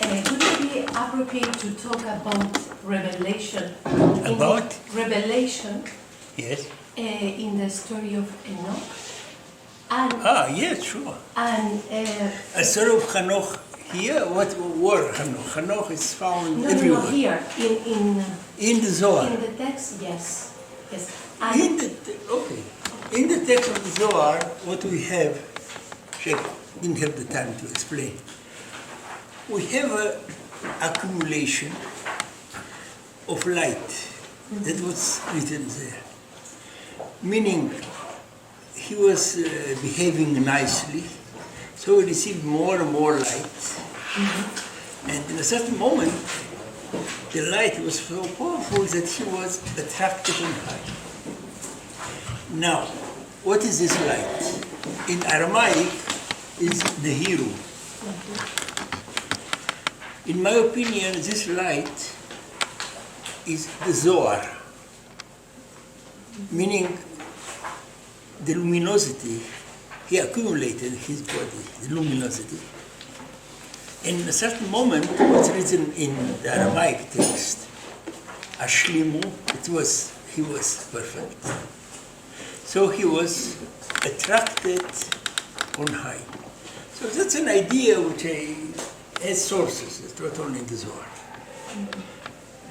Would it be appropriate to talk about revelation? About? Revelation. Yes. In the story of Enoch. And, yes, sure. And a story of Hanoch here. What word Hanoch? Hanoch is found everywhere. No, here In the Zohar. In the text, yes, yes. In the text of the Zohar, what we have, Sheikh didn't have the time to explain. We have an accumulation of light. That was written there. Meaning, he was behaving nicely, so he received more and more light. And in a certain moment, the light was so powerful that he was attracted on high. Now, what is this light? In Aramaic, is the hero. In my opinion, this light is the Zohar, meaning the luminosity. He accumulated his body, the luminosity. In a certain moment, what's written in the Aramaic text, Ashlimu, he was perfect. So he was attracted on high. So that's an idea which has sources, it's not only in the Zohar.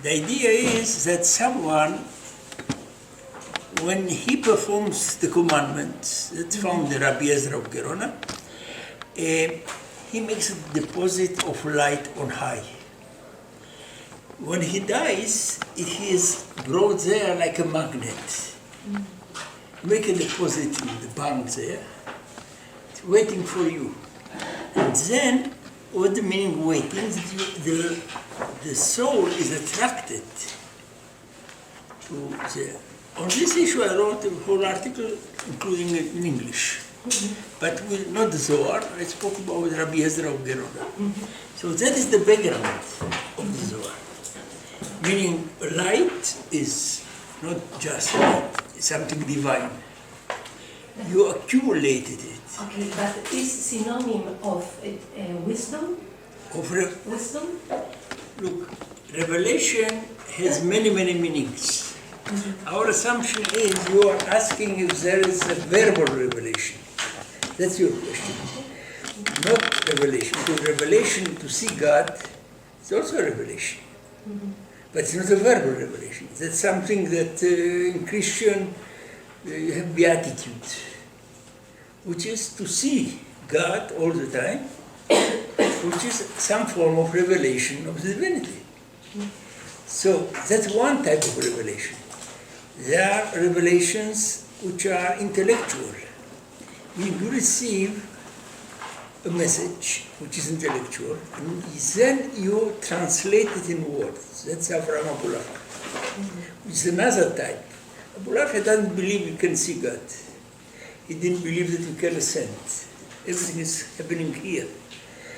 The idea is that someone, when he performs the commandments, that's found in Rabbi Ezra of Gerona, he makes a deposit of light on high. When he dies, he is brought there like a magnet. Make a deposit in the bank there, it's waiting for you. And then, what the meaning waiting? The soul is attracted to the. On this issue, I wrote a whole article, including it in English. But not the Zohar, I spoke about Rabbi Ezra of Gerona. So that is the background of the Zohar. Meaning, light is not just light, it's something divine. You accumulated it. Okay, but is synonym of wisdom? Wisdom? Look, revelation has many, many meanings. Our assumption is you are asking if there is a verbal revelation. That's your question. Not revelation. Because revelation to see God is also a revelation. But it's not a verbal revelation. That's something that in Christian you have beatitude, which is to see God all the time, which is some form of revelation of the divinity. So that's one type of revelation. There are revelations which are intellectual. You receive a message which is intellectual, and then you translate it in words. That's Avraham Abulaf, which is another type. Abulaf doesn't believe you can see God. He didn't believe that you can ascend. Everything is happening here.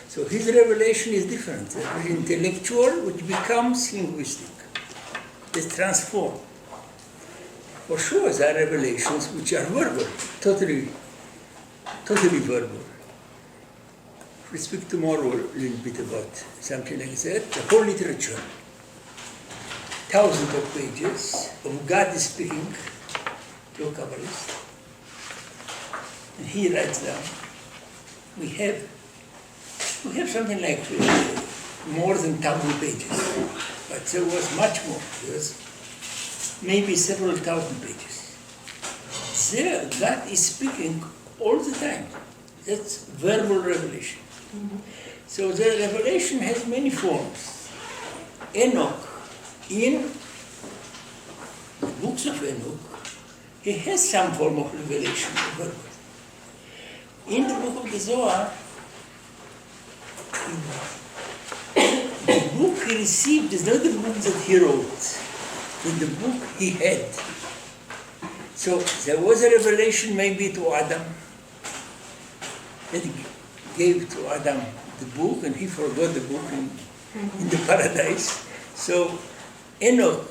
So his revelation is different. It's intellectual, which becomes linguistic. It's transformed. For sure, there are revelations which are verbal, totally verbal. We speak tomorrow a little bit about something like that. The whole literature, thousands of pages of God speaking to a Kabbalist. And he writes down. We have something like more than 1,000 pages, but there was much more. There was maybe several thousand pages. There, God is speaking all the time. That's verbal revelation. So the revelation has many forms. Enoch, in the books of Enoch, he has some form of revelation, verbal. In the book of the Zohar, the book he received is not the book that he wrote, but the book he had. So there was a revelation maybe to Adam, that he gave to Adam the book, and he forgot the book in the paradise. So Enoch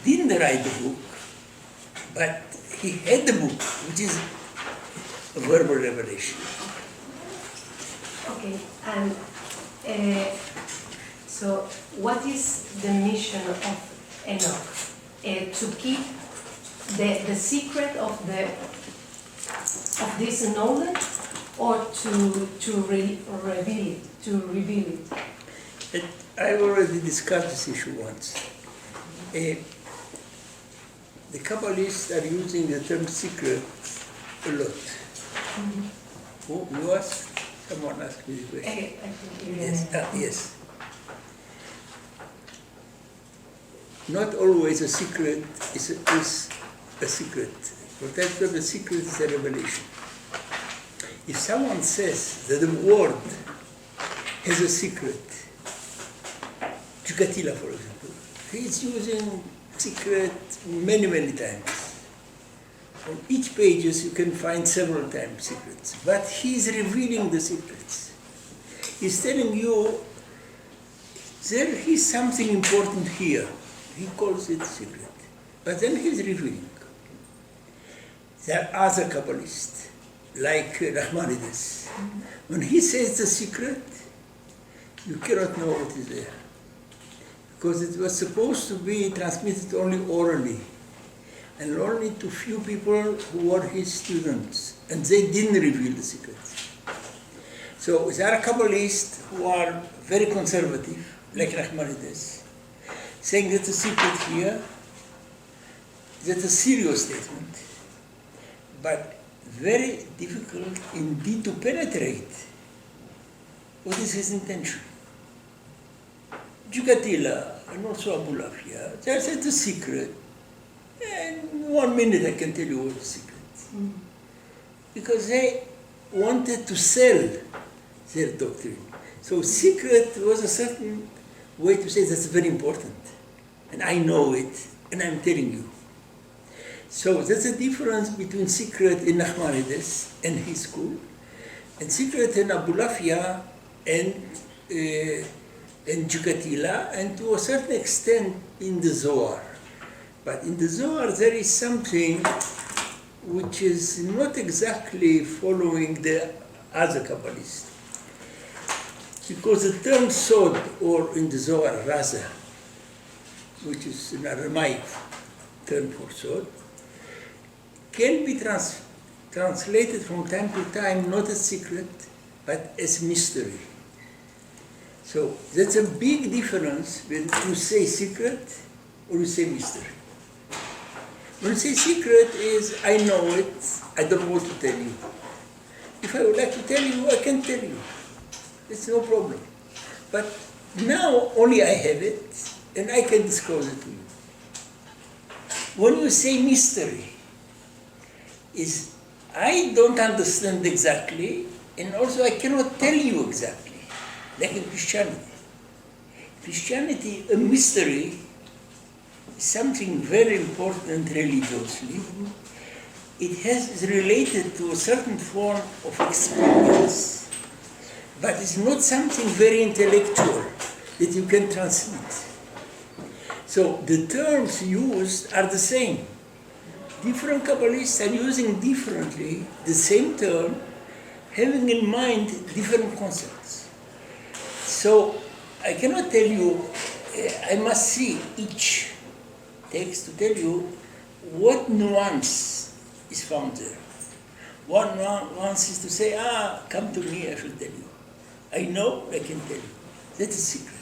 didn't write the book, but he had the book, which is a verbal revelation. Okay, and So, what is the mission of Enoch? To keep the secret of this knowledge, or to reveal it? I already discussed this issue once. The Kabbalists are using the term secret a lot. You asked? Someone asked me the question. I think Yes, yes. Not always a secret is a secret. For that term, a secret is a revelation. If someone says that the world has a secret, Castile, for example, he is using secret many, many times. On each pages you can find several times secrets, but he is revealing the secrets. He's telling you there is something important here. He calls it secret, but then he's revealing. There are other Kabbalists, like Nachmanides. When he says the secret, you cannot know what is there, because it was supposed to be transmitted only orally, and only to few people who were his students, and they didn't reveal the secret. So there are Kabbalists who are very conservative, like Nachmanides, saying that the secret here is a serious statement, but very difficult indeed to penetrate what is his intention. Jugatila and also Abulafia, they said the secret, and in 1 minute I can tell you what the secret. Because they wanted to sell their doctrine. So secret was a certain way to say that's very important. And I know it, and I'm telling you. So that's a difference between secret in Nachmanides and his school, and secret in Abulafia and Jugatila, and to a certain extent in the Zohar. But in the Zohar there is something which is not exactly following the other Kabbalists. Because the term sod, or in the Zohar, raza, which is an Aramaic term for sod, can be translated from time to time not as secret, but as mystery. So that's a big difference when you say secret or you say mystery. When you say secret is, I know it, I don't want to tell you. If I would like to tell you, I can tell you. It's no problem. But now only I have it, and I can disclose it to you. When you say mystery, is I don't understand exactly, and also I cannot tell you exactly, like in Christianity. Christianity, a mystery, is something very important religiously. It is related to a certain form of experience, but it's not something very intellectual that you can transmit. So the terms used are the same. Different Kabbalists are using differently the same term, having in mind different concepts. So I cannot tell you, I must see each text to tell you what nuance is found there. One nuance is to say, come to me, I shall tell you. I know, I can tell you. That is secret.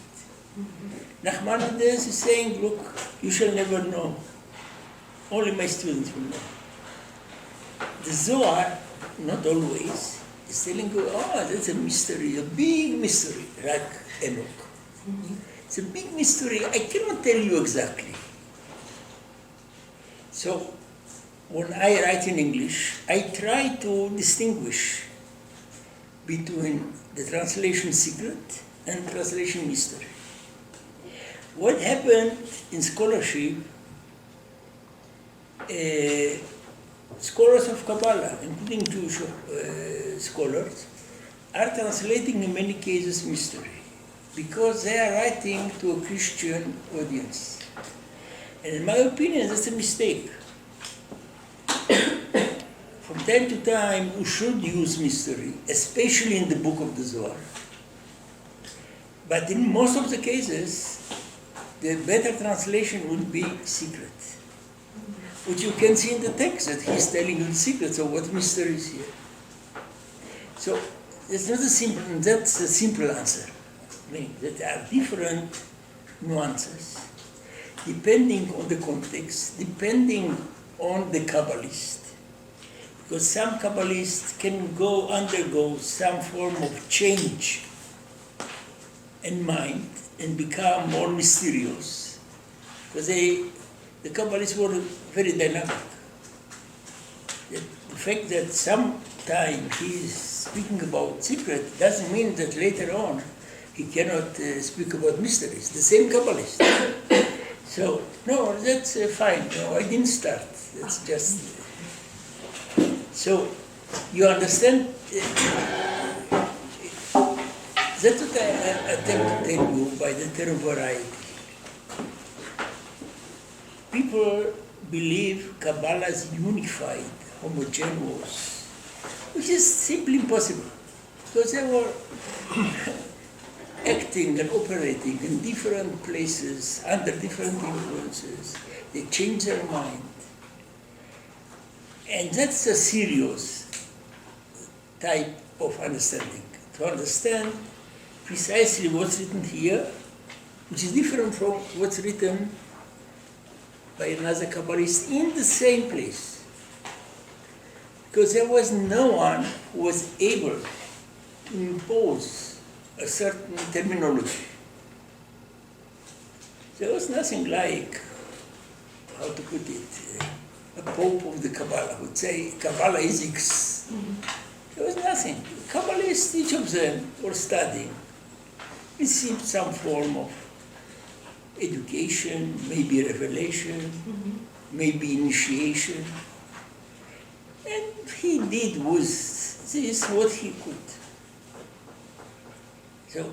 Nachmanides is saying, look, you shall never know. Only my students will know. The Zohar, not always, is telling you, that's a mystery, a big mystery, like Enoch. It's a big mystery, I cannot tell you exactly. So, when I write in English, I try to distinguish between the translation secret and translation mystery. What happened in scholarship, scholars of Kabbalah, including Jewish scholars, are translating in many cases mystery, because they are writing to a Christian audience. And in my opinion, that's a mistake. From time to time, we should use mystery, especially in the book of the Zohar. But in most of the cases, the better translation would be secret. Which you can see in the text, that he's telling you the secrets of what mystery is here. So, it's not a simple, that's a simple answer. I mean, there are different nuances, depending on the context, depending on the Kabbalist. Because some Kabbalists can undergo some form of change in mind and become more mysterious. Because the Kabbalists were very dynamic. The fact that sometime he is speaking about secret doesn't mean that later on he cannot speak about mysteries. The same Kabbalist. So, no, that's fine. No, I didn't start. That's just... So, you understand? That's what I attempt to tell you by the term variety. People believe Kabbalah is unified, homogeneous, which is simply impossible, because they were acting and operating in different places, under different influences. They change their mind. And that's a serious type of understanding, to understand precisely what's written here, which is different from what's written by another Kabbalist in the same place. Because there was no one who was able to impose a certain terminology. There was nothing like, how to put it, a pope of the Kabbalah would say, Kabbalah is X. There was nothing. Kabbalists, each of them, were studying, received some form of education, maybe revelation, maybe initiation. And he did with this what he could. So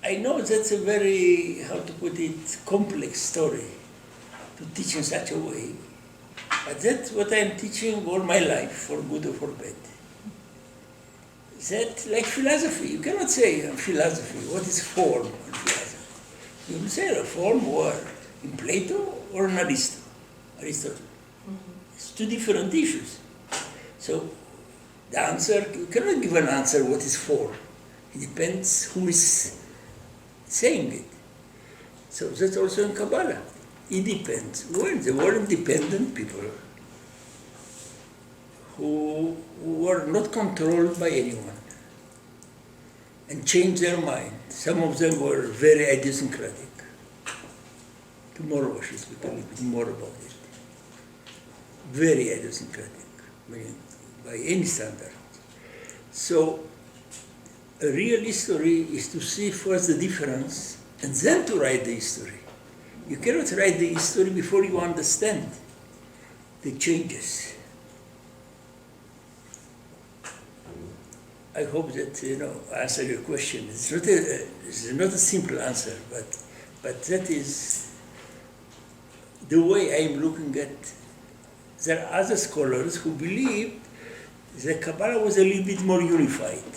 I know that's a very, how to put it, complex story to teach in such a way. But that's what I'm teaching all my life, for good or for bad. That, like philosophy, you cannot say philosophy, what is form in philosophy? You will say a form or in Plato or in Aristotle. It's two different issues. So the answer, you cannot give an answer what is form. It depends who is saying it. So that's also in Kabbalah. It depends. Well, there were independent people who were not controlled by anyone and changed their mind. Some of them were very idiosyncratic. Tomorrow I shall speak a little bit more about it. Very idiosyncratic, I mean, by any standard. So a real history is to see first the difference and then to write the history. You cannot write the history before you understand the changes. I hope that answer your question. It's not a simple answer, but that is the way I'm looking at. There are other scholars who believe that Kabbalah was a little bit more unified.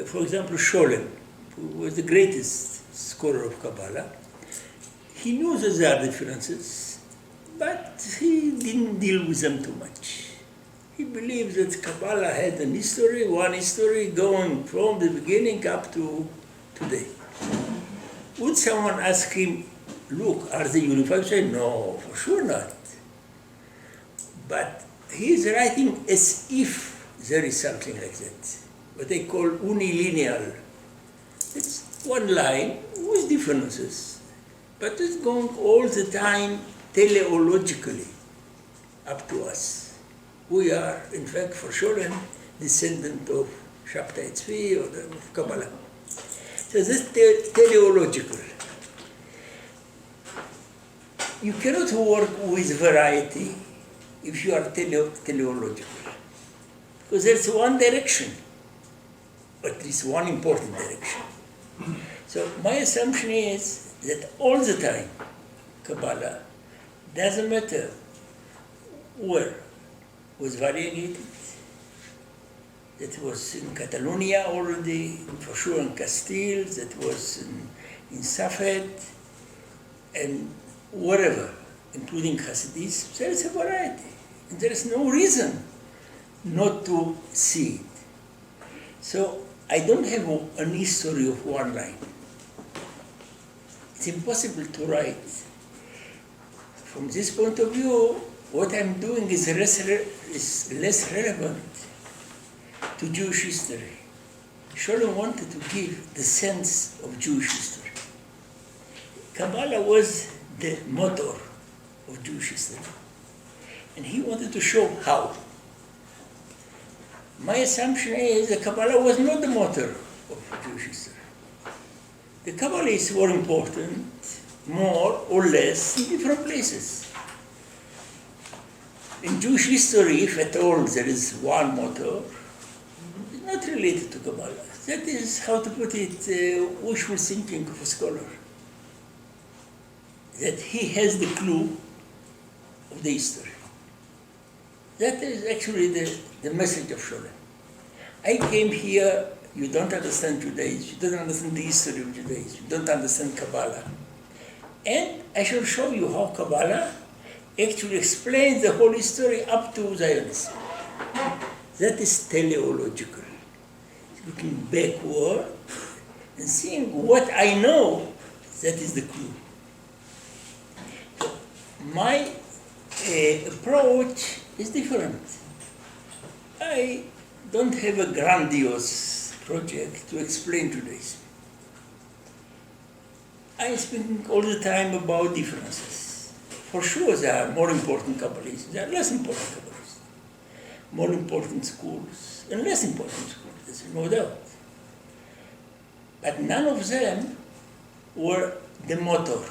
For example, Scholem, who was the greatest scholar of Kabbalah, he knew that there are differences, but he didn't deal with them too much. He believed that Kabbalah had an history, one history going from the beginning up to today. Would someone ask him, look, are they unified? He say, no, for sure not. But he is writing as if there is something like that, what they call unilineal. It's one line with differences, but it's going all the time teleologically up to us. We are, in fact, for sure, a descendant of Shabtai Tzvi or of Kabbalah. So this is teleological. You cannot work with variety if you are teleological, because there's one direction, but there's one important direction. So my assumption is that all the time, Kabbalah, doesn't matter where, was variegated. that was in Catalonia already, for sure in Castile, that was in Safed, and wherever, including Hasidis, there is a variety. And there is no reason not to see it. So I don't have an history of one line. It's impossible to write. From this point of view, what I'm doing is less relevant to Jewish history. Sholem wanted to give the sense of Jewish history. Kabbalah was the motor of Jewish history. And he wanted to show how. My assumption is that Kabbalah was not the motor of Jewish history. The Kabbalah is more important, more or less, in different places. In Jewish history, if at all there is one motor, it's not related to Kabbalah. That is, how to put it, wishful thinking of a scholar. That he has the clue of the history. That is actually the message of Sholem. I came here, you don't understand Judaism, you don't understand the history of Judaism, you don't understand Kabbalah. And I shall show you how Kabbalah actually explains the whole history up to Zionism. That is teleological. Looking backward and seeing what I know, that is the clue. So my approach is different. I don't have a grandiose project to explain Judaism. I speak all the time about differences. For sure, there are more important Kabbalists, there are less important Kabbalists, more important schools and less important schools, there's no doubt. But none of them were the motor.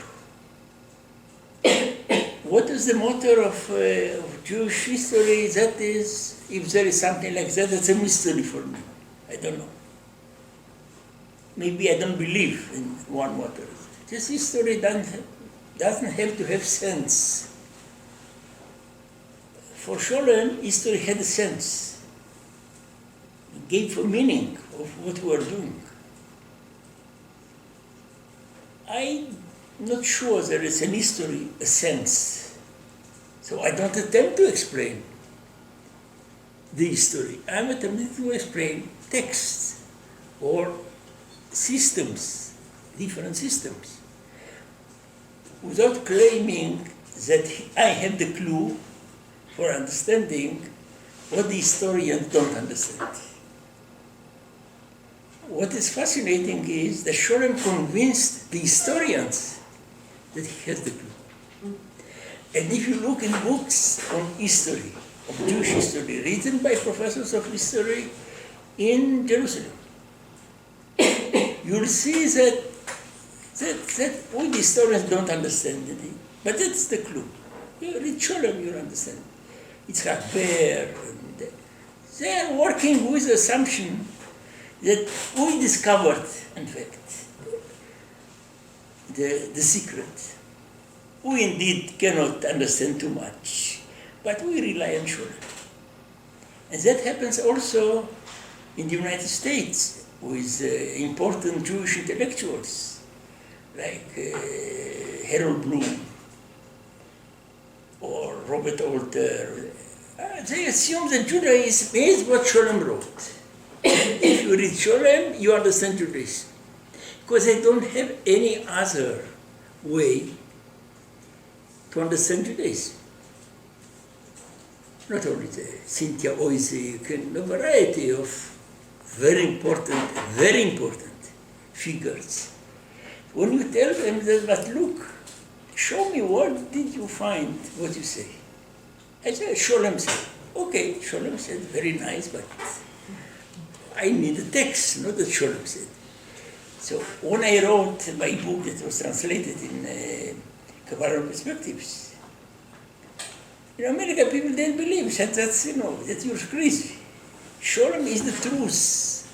What is the motor of Jewish history? That is, if there is something like that, it's a mystery for me. I don't know. Maybe I don't believe in one motor. This history doesn't have to have sense. For Sholem, history had a sense. It gave a meaning of what we are doing. I'm not sure there is in history a sense. So I don't attempt to explain the history. I'm attempting to explain texts or systems, different systems, without claiming that I have the clue for understanding what the historians don't understand. What is fascinating is that Sholem convinced the historians that he has the clue. And if you look in books on history, of Jewish history, written by professors of history in Jerusalem, you'll see that we historians don't understand it, but that's the clue. You read Sholem, you'll understand. It's Javier, and they are working with the assumption that we discovered, in fact, the secret. We indeed cannot understand too much, but we rely on Sholem. And that happens also in the United States with important Jewish intellectuals like Harold Bloom or Robert Alter. They assume that Judaism is what Sholem wrote. If you read Sholem, you understand Judaism. Because they don't have any other way to understand Judaism. Not only the Cynthia Oisig and a variety of very important figures. When you tell them that, but look, show me what did you find, what you say. I say, Sholem said. Okay, Sholem said, very nice, but I need a text, not that Sholem said. So when I wrote my book that was translated in Kabbalah Perspectives, in America people didn't believe that that you're crazy. Sholem is the truth.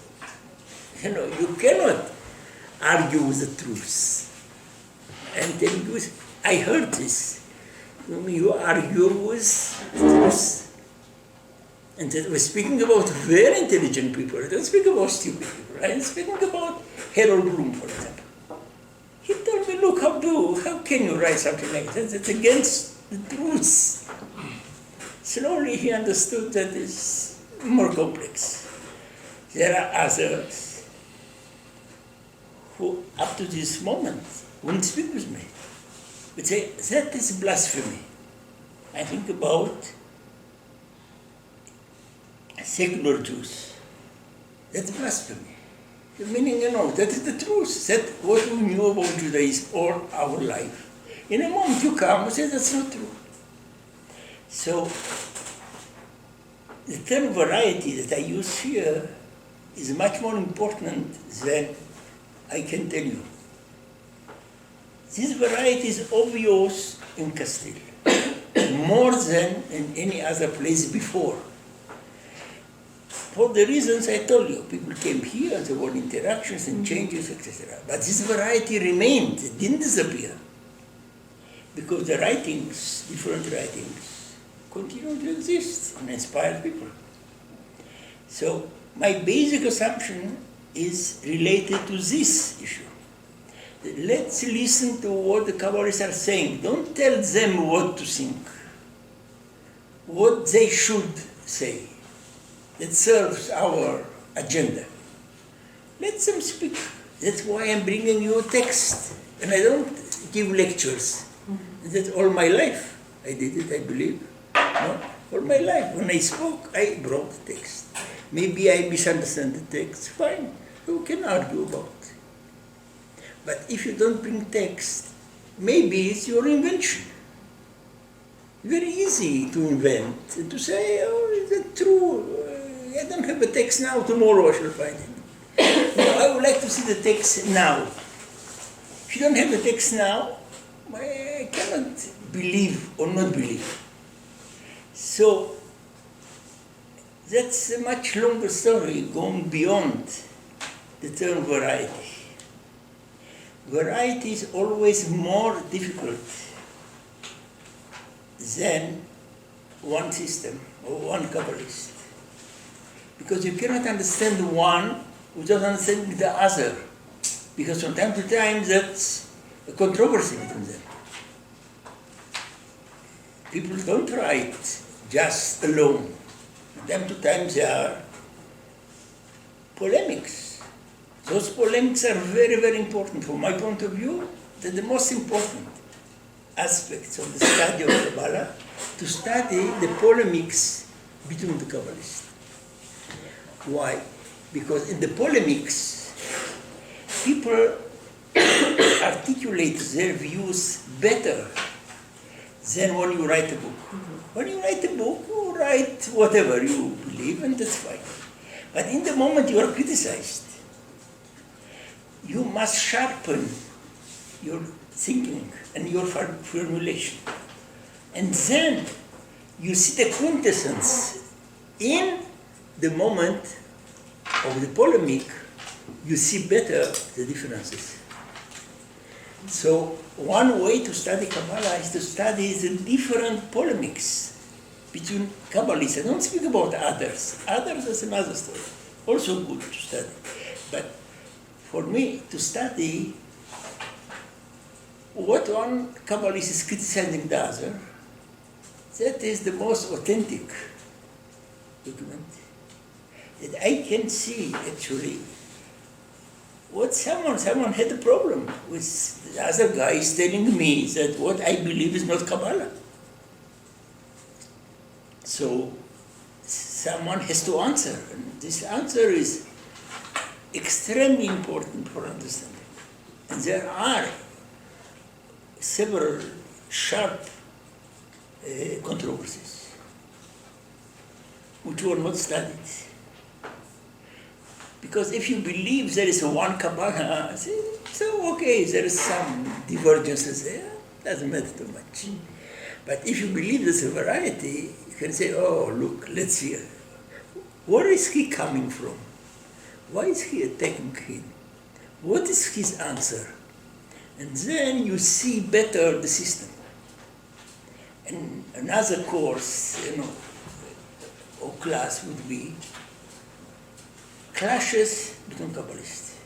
You cannot argue with the truth. I'm telling you, I heard this. You argue with the truth. And that we're speaking about very intelligent people. I don't speak about stupid people. I'm speaking about Harold Bloom, for example. He told me, look, how can you write something like that? That's against the truth. Slowly he understood that it's more complex. There are others who, up to this moment, wouldn't speak with me. But say, that is blasphemy. I think about secular Jews. That's blasphemy. The meaning, that is the truth. That's what we knew about Judaism all our life. In a moment you come and say that's not true. So, the term variety that I use here is much more important than I can tell you. This variety is obvious in Castile, more than in any other place before. For the reasons I told you, people came here, there were interactions and changes, etc. But this variety remained, it didn't disappear. Because the writings, different writings, continue to exist and inspire people. So my basic assumption is related to this issue. Let's listen to what the Kabbalists are saying. Don't tell them what to think, what they should say. That serves our agenda. Let them speak. That's why I'm bringing you a text. And I don't give lectures. That's all my life. I did it, I believe. No? All my life. When I spoke, I brought the text. Maybe I misunderstand the text. Fine. Who can argue about it? But if you don't bring text, maybe it's your invention. Very easy to invent and to say, oh, is that true? I don't have a text now, tomorrow I shall find it. No, I would like to see the text now. If you don't have the text now, I cannot believe or not believe. So, that's a much longer story, going beyond the term variety. Variety is always more difficult than one system or one Kabbalist. Because you cannot understand one without understanding the other. Because from time to time that's a controversy between them. People don't write just alone. From time to time there are polemics. Those polemics are very, very important. From my point of view, they're the most important aspects of the study of Kabbalah, to study the polemics between the Kabbalists. Why? Because in the polemics, people articulate their views better than when you write a book. When you write a book, you write whatever you believe, and that's fine. But in the moment you are criticized, you must sharpen your thinking and your formulation. And then you see the quintessence in the moment of the polemic, you see better the differences. So one way to study Kabbalah is to study the different polemics between Kabbalists. I don't speak about others. Others is another story. Also good to study. But for me, to study what one Kabbalist is criticizing the other, that is the most authentic document. That I can see actually what someone had a problem with the other guy is telling me that what I believe is not Kabbalah. So someone has to answer, and this answer is extremely important for understanding. And there are several sharp controversies which were not studied. Because if you believe there is a one Kabbalah, so okay, there is some divergences there, doesn't matter too much. But if you believe there's a variety, you can say, oh, look, let's see, where is he coming from? Why is he attacking him? What is his answer? And then you see better the system. And another course, or class would be clashes between Kabbalists.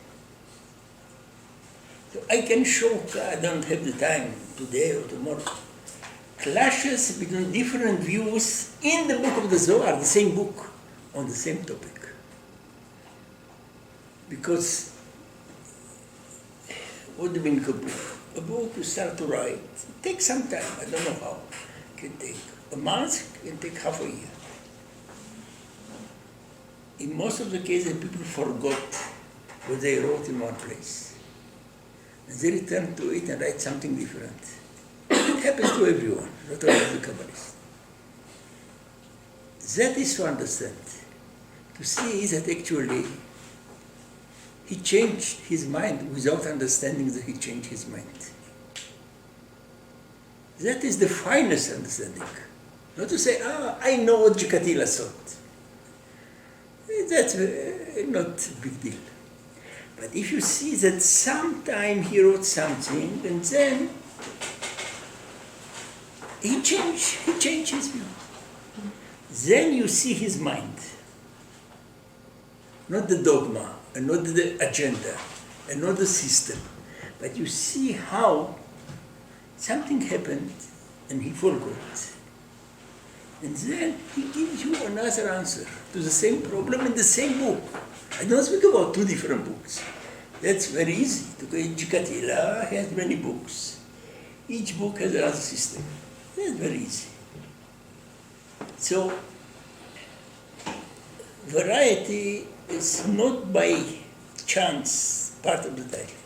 So I can show, I don't have the time today or tomorrow, clashes between different views in the book of the Zohar, the same book, on the same topic. Because what do you mean a book? A book you start to write, it takes some time, I don't know how. It can take a month, it can take half a year. In most of the cases, people forgot what they wrote in one place. And they return to it and write something different. It happens to everyone, not only the Kabbalists. That is to understand, to see that actually he changed his mind without understanding that he changed his mind. That is the finest understanding. Not to say, I know what Castile thought. That's not a big deal. But if you see that sometime he wrote something and then he changed his view. Then you see his mind. Not the dogma, and not the agenda, and not the system. But you see how something happened and he forgot. And then he gives you another answer to the same problem in the same book. I don't speak about two different books. That's very easy. Castile has many books. Each book has another system. That's very easy. So, variety is not by chance part of the title.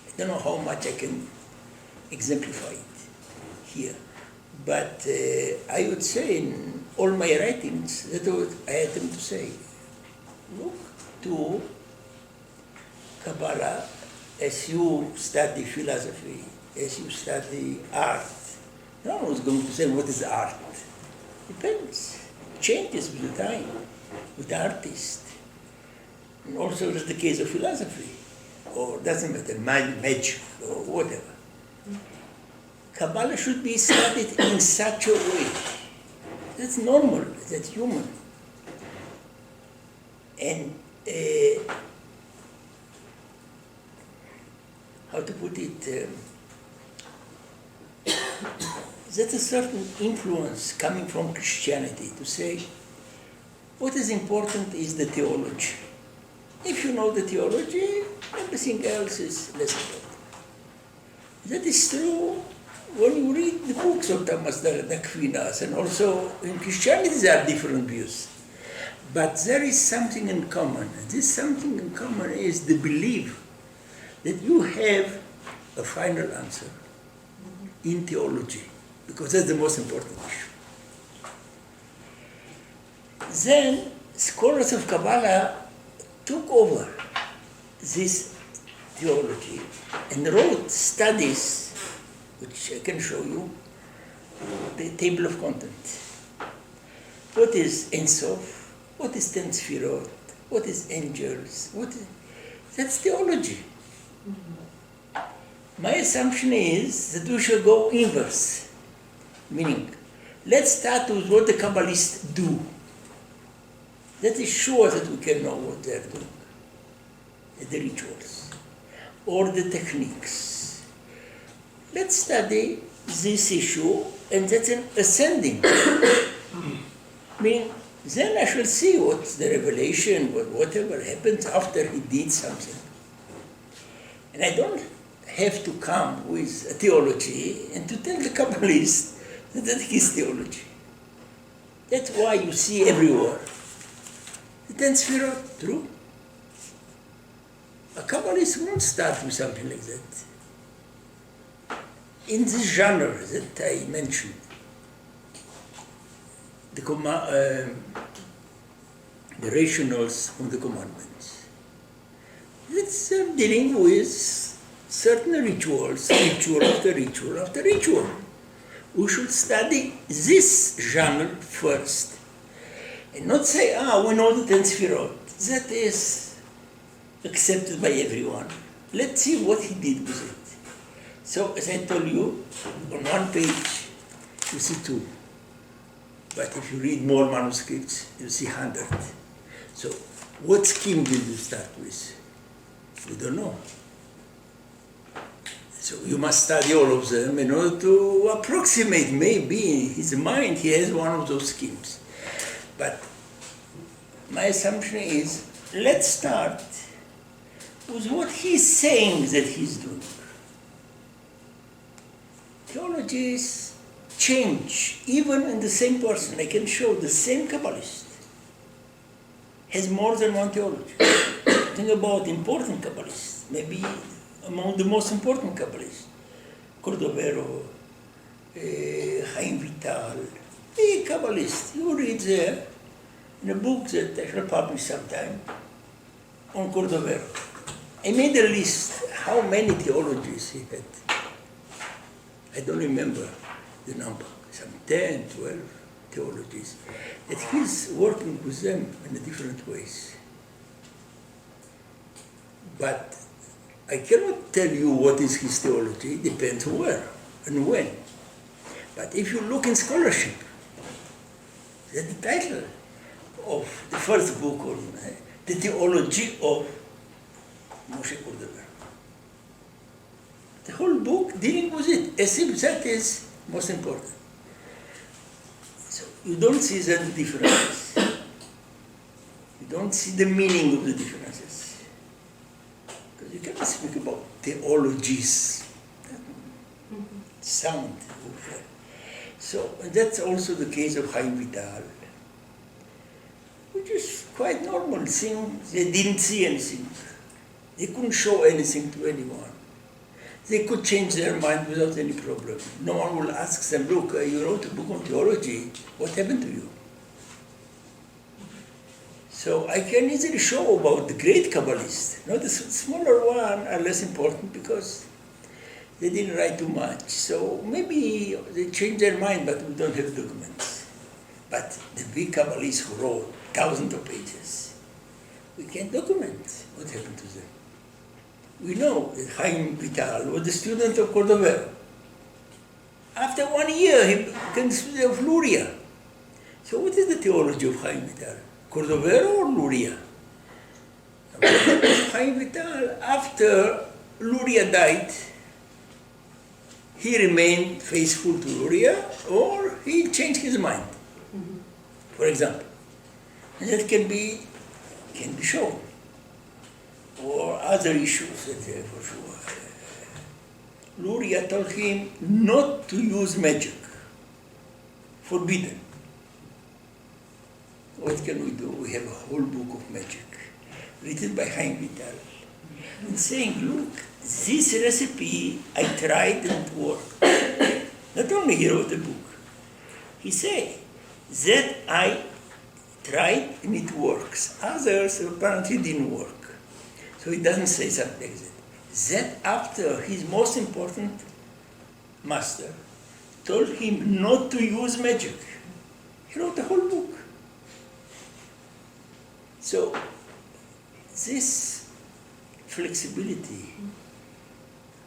I don't know how much I can exemplify it here. But I would say in all my writings, that's what I attempt to say. Look to Kabbalah as you study philosophy, as you study art. No one was going to say what is art. Depends. Changes with the time, with the artist. And also it's the case of philosophy, or doesn't matter, magic, or whatever. Kabbalah should be studied in such a way. That's normal, that's human. And how to put it, there's a certain influence coming from Christianity to say, what is important is the theology. If you know the theology, everything else is less important. That is true when you read the books of Thomas Aquinas, and also in Christianity there are different views. But there is something in common. This something in common is the belief that you have a final answer in theology, because that's the most important issue. Then scholars of Kabbalah took over this theology and wrote studies, which I can show you, the table of content. What is Ein Sof? What is Ten Sfirot? What is angels? That's theology. My assumption is that we should go inverse, meaning, let's start with what the Kabbalists do. That is sure that we can know what they're doing, the rituals, or the techniques. Let's study this issue, and that's an ascending. Meaning, then I shall see what's the revelation, whatever happens after he did something. And I don't have to come with a theology and to tell the Kabbalist that that is theology. That's why you see everywhere the Ten Sfirot, true. A Kabbalist won't start with something like that. In this genre that I mentioned, the rationals from the commandments, it's dealing with certain rituals, ritual after ritual after ritual. We should study this genre first. And not say, we know the Ten Sfirot. That is accepted by everyone. Let's see what he did with it. So, as I told you, on one page, you see two. But if you read more manuscripts, you see 100. So what scheme did you start with? We don't know. So you must study all of them in order to approximate, maybe in his mind he has one of those schemes. But my assumption is, let's start with what he's saying that he's doing. Theologies change, even in the same person. I can show the same Kabbalist has more than one theology. Think about important Kabbalists, maybe among the most important Kabbalists. Cordovero, Chaim Vital, big Kabbalist. You read there in a book that I shall publish sometime on Cordovero. I made a list how many theologies he had. I don't remember the number, some 10, 12 theologies, that he's working with them in different ways. But I cannot tell you what is his theology, it depends where and when. But if you look in scholarship, the title of the first book on the theology of Moshe Cordovero. The whole book dealing with it, as if that is most important. So you don't see the differences. You don't see the meaning of the differences. Because you cannot speak about theologies. Sound. So and that's also the case of Chaim Vital, which is quite normal. They didn't see anything. They couldn't show anything to anyone. They could change their mind without any problem. No one will ask them, look, you wrote a book on theology, what happened to you? So I can easily show about the great Kabbalists. Now the smaller one are less important because they didn't write too much. So maybe they changed their mind, but we don't have documents. But the big Kabbalists who wrote thousands of pages, we can document what happened to them. We know that Chaim Vital was the student of Cordovero. After 1 year, he became the student of Luria. So what is the theology of Chaim Vital? Cordovero or Luria? Chaim Vital, after Luria died, he remained faithful to Luria, or he changed his mind, for example. And that can be shown. Or other issues that for sure. Luria told him not to use magic. Forbidden. What can we do? We have a whole book of magic written by Chaim Vital. And saying, look, this recipe I tried and it worked. Not only he wrote a book. He said that I tried and it works. Others apparently didn't work. So he doesn't say something like that. That after his most important master told him not to use magic, he wrote a whole book. So this flexibility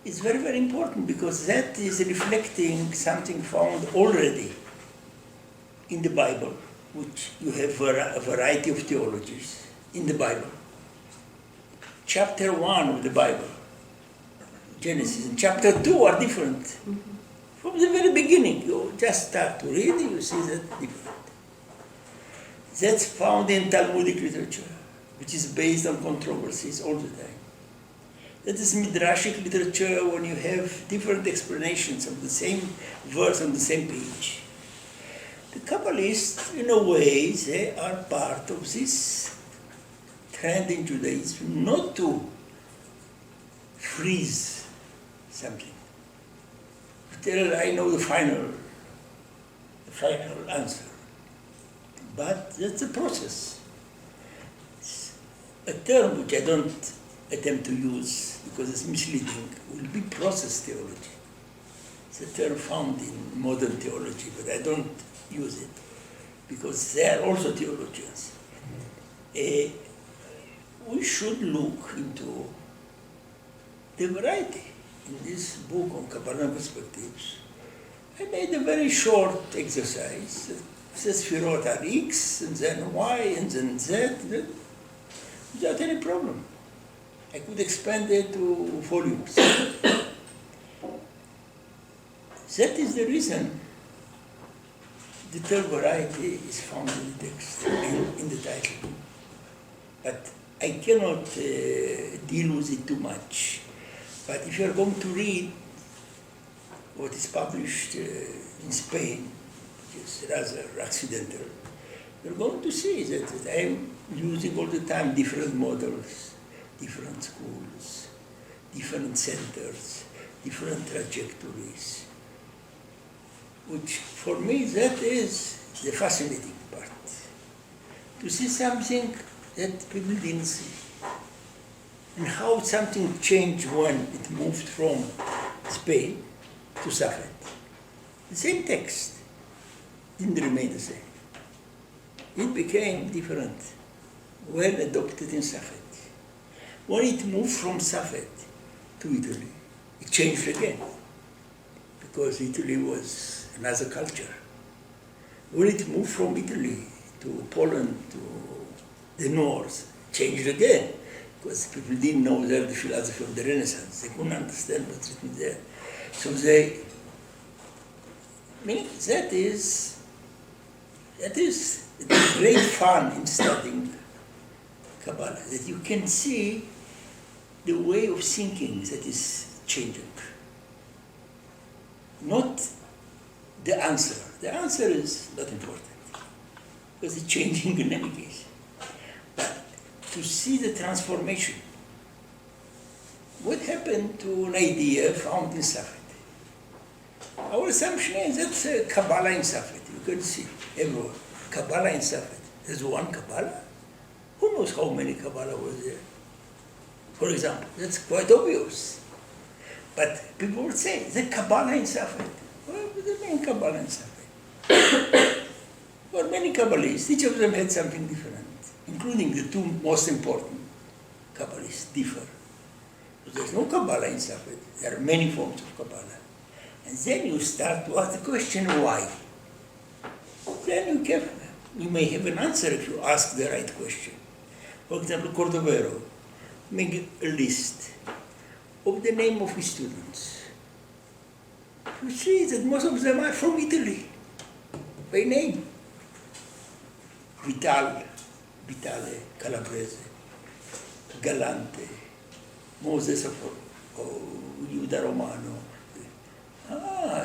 is very, very important because that is reflecting something found already in the Bible, which you have a variety of theologies in the Bible. Chapter 1 of the Bible, Genesis, and chapter 2 are different. From the very beginning, you just start to read, you see that different. That's found in Talmudic literature, which is based on controversies all the time. That is Midrashic literature when you have different explanations of the same verse on the same page. The Kabbalists, in a way, they are part of this trend in Judaism not to freeze something. Tell I know the final answer. But that's a process. It's a term which I don't attempt to use because it's misleading will be process theology. It's a term found in modern theology, but I don't use it because they are also theologians. We should look into the variety. In this book on Kabbalah perspectives, I made a very short exercise. the Sphirot are X, and then Y, and then Z, without any problem. I could expand it to volumes. That is the reason the third variety is found in the text, in the title. But I cannot deal with it too much. But if you are going to read what is published in Spain, which is rather accidental, you're going to see that I am using all the time different models, different schools, different centers, different trajectories, which for me that is the fascinating part. To see something that people didn't see. And how something changed when it moved from Spain to Safed. The same text didn't remain the same. It became different, well adopted in Safed. When it moved from Safed to Italy, it changed again, because Italy was another culture. When it moved from Italy to Poland, to the north, changed again, because people didn't know there the philosophy of the Renaissance. They couldn't understand what's written there. So they, that is the great fun in studying Kabbalah, that you can see the way of thinking that is changing. Not the answer. The answer is not important, because it's changing in any case. But to see the transformation. What happened to an idea found in Safed? Our assumption is that's Kabbalah in Safed. You can see everywhere. Kabbalah in Safed. There's one Kabbalah. Who knows how many Kabbalah was there? For example, that's quite obvious. But people would say, the Kabbalah in Safed. What do they mean Kabbalah in Safed? Well, many Kabbalists, each of them had something different, including the two most important Kabbalists differ. So there's no Kabbalah in Safed. There are many forms of Kabbalah. And then you start to ask the question, why? Then you may have an answer if you ask the right question. For example, Cordovero make a list of the name of his students. You see that most of them are from Italy, by name. Vitale, Calabrese, Galante, Moses of Juda Romano.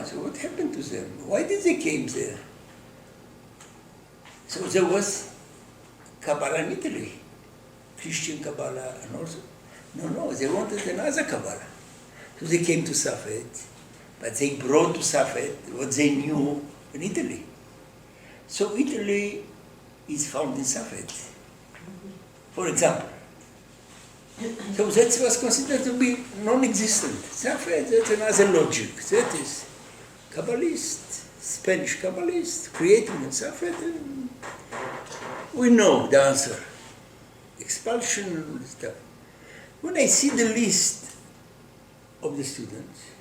So what happened to them? Why did they came there? So there was Kabbalah in Italy, Christian Kabbalah, and also, no, they wanted another Kabbalah. So they came to Safed, but they brought to Safed what they knew in Italy. So Italy is found in Safed, for example. So that was considered to be non-existent. Safed, that's another logic. That is Kabbalist, Spanish Kabbalist, creating in Safed, and we know the answer. Expulsion and all this stuff. When I see the list of the students,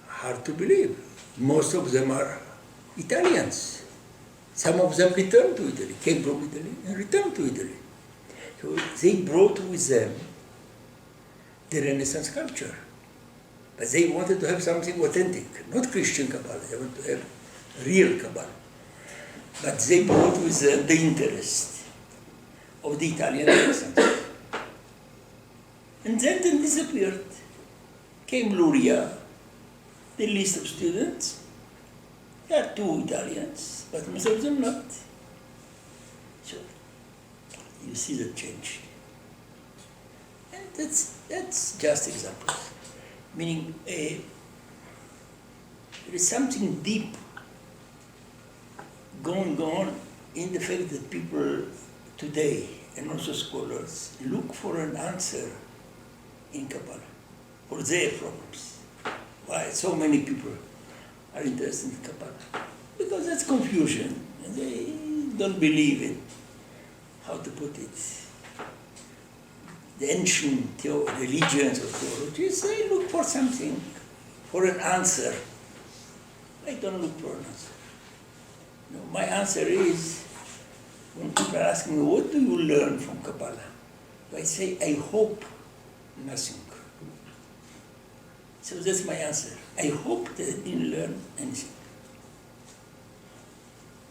hard to believe. Most of them are Italians. Some of them returned to Italy, came from Italy and returned to Italy. So they brought with them the Renaissance culture. But they wanted to have something authentic, not Christian Kabbalah, they wanted to have real Kabbalah. But they brought with them the interest of the Italian Renaissance. And then they disappeared. Came Luria, the list of students. There are 2 Italians, but most of them not. So you see the change. And that's just examples. Meaning there is something deep going on in the fact that people today, and also scholars, look for an answer in Kabbalah for their problems. Why so many people are interested in Kabbalah? Because that's confusion, and they don't believe in, how to put it, the ancient religions or theologies. They look for something, for an answer. I don't look for an answer. My answer is, when people are asking me, what do you learn from Kabbalah? I say, I hope nothing. So that's my answer. I hope that I didn't learn anything.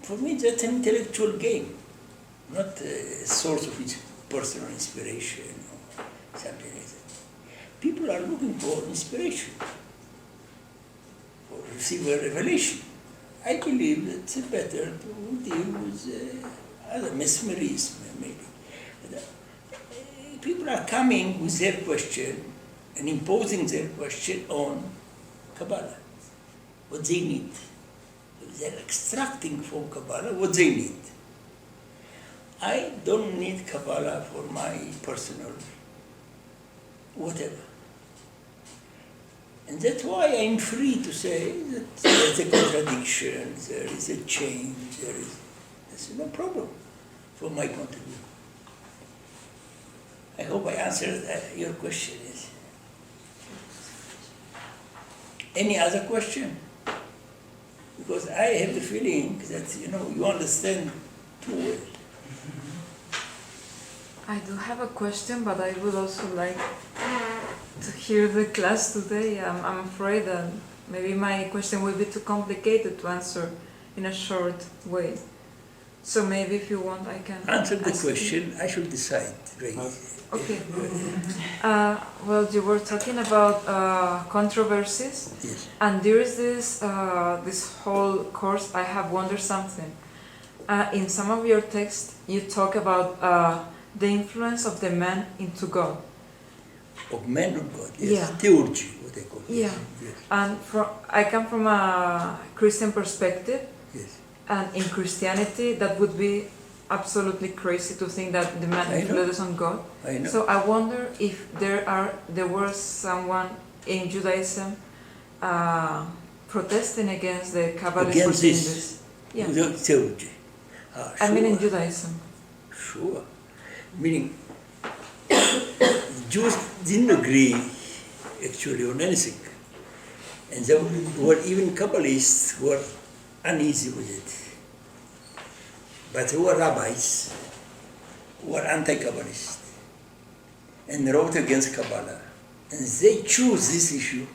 For me, that's an intellectual game, not a source of personal inspiration or something like that. People are looking for inspiration, or receive a revelation. I believe it's better to deal with other mesmerism, maybe. People are coming with their question and imposing their question on Kabbalah, what they need. They're extracting from Kabbalah what they need. I don't need Kabbalah for my personal whatever. And that's why I'm free to say that there's a contradiction, there is a change, there's no problem from my point of view. I hope I answered your question. Any other question? Because I have the feeling that you understand too well. I do have a question, but I would also like to hear the class today. I'm afraid that maybe my question will be too complicated to answer in a short way. So maybe if you want, I can answer the ask question. you. I should decide. Right. Okay. Well, you were talking about controversies, Yes. and there is this whole course. I have wondered something. In some of your texts, you talk about the influence of the man into God. Of man of God, yes. Yeah. Theology, what they call it. Yeah. Yes. And I come from a Christian perspective, Yes. and in Christianity, that would be absolutely crazy to think that the man I know. influences on God. I know. So I wonder if there was someone in Judaism protesting against the Kabbalah Against this, Yeah. the theology. I mean in Sure. Judaism. Sure. Meaning, Jews didn't agree actually on anything. And there were even Kabbalists who were uneasy with it. But there were rabbis who were anti-Kabbalist and wrote against Kabbalah. And they choose this issue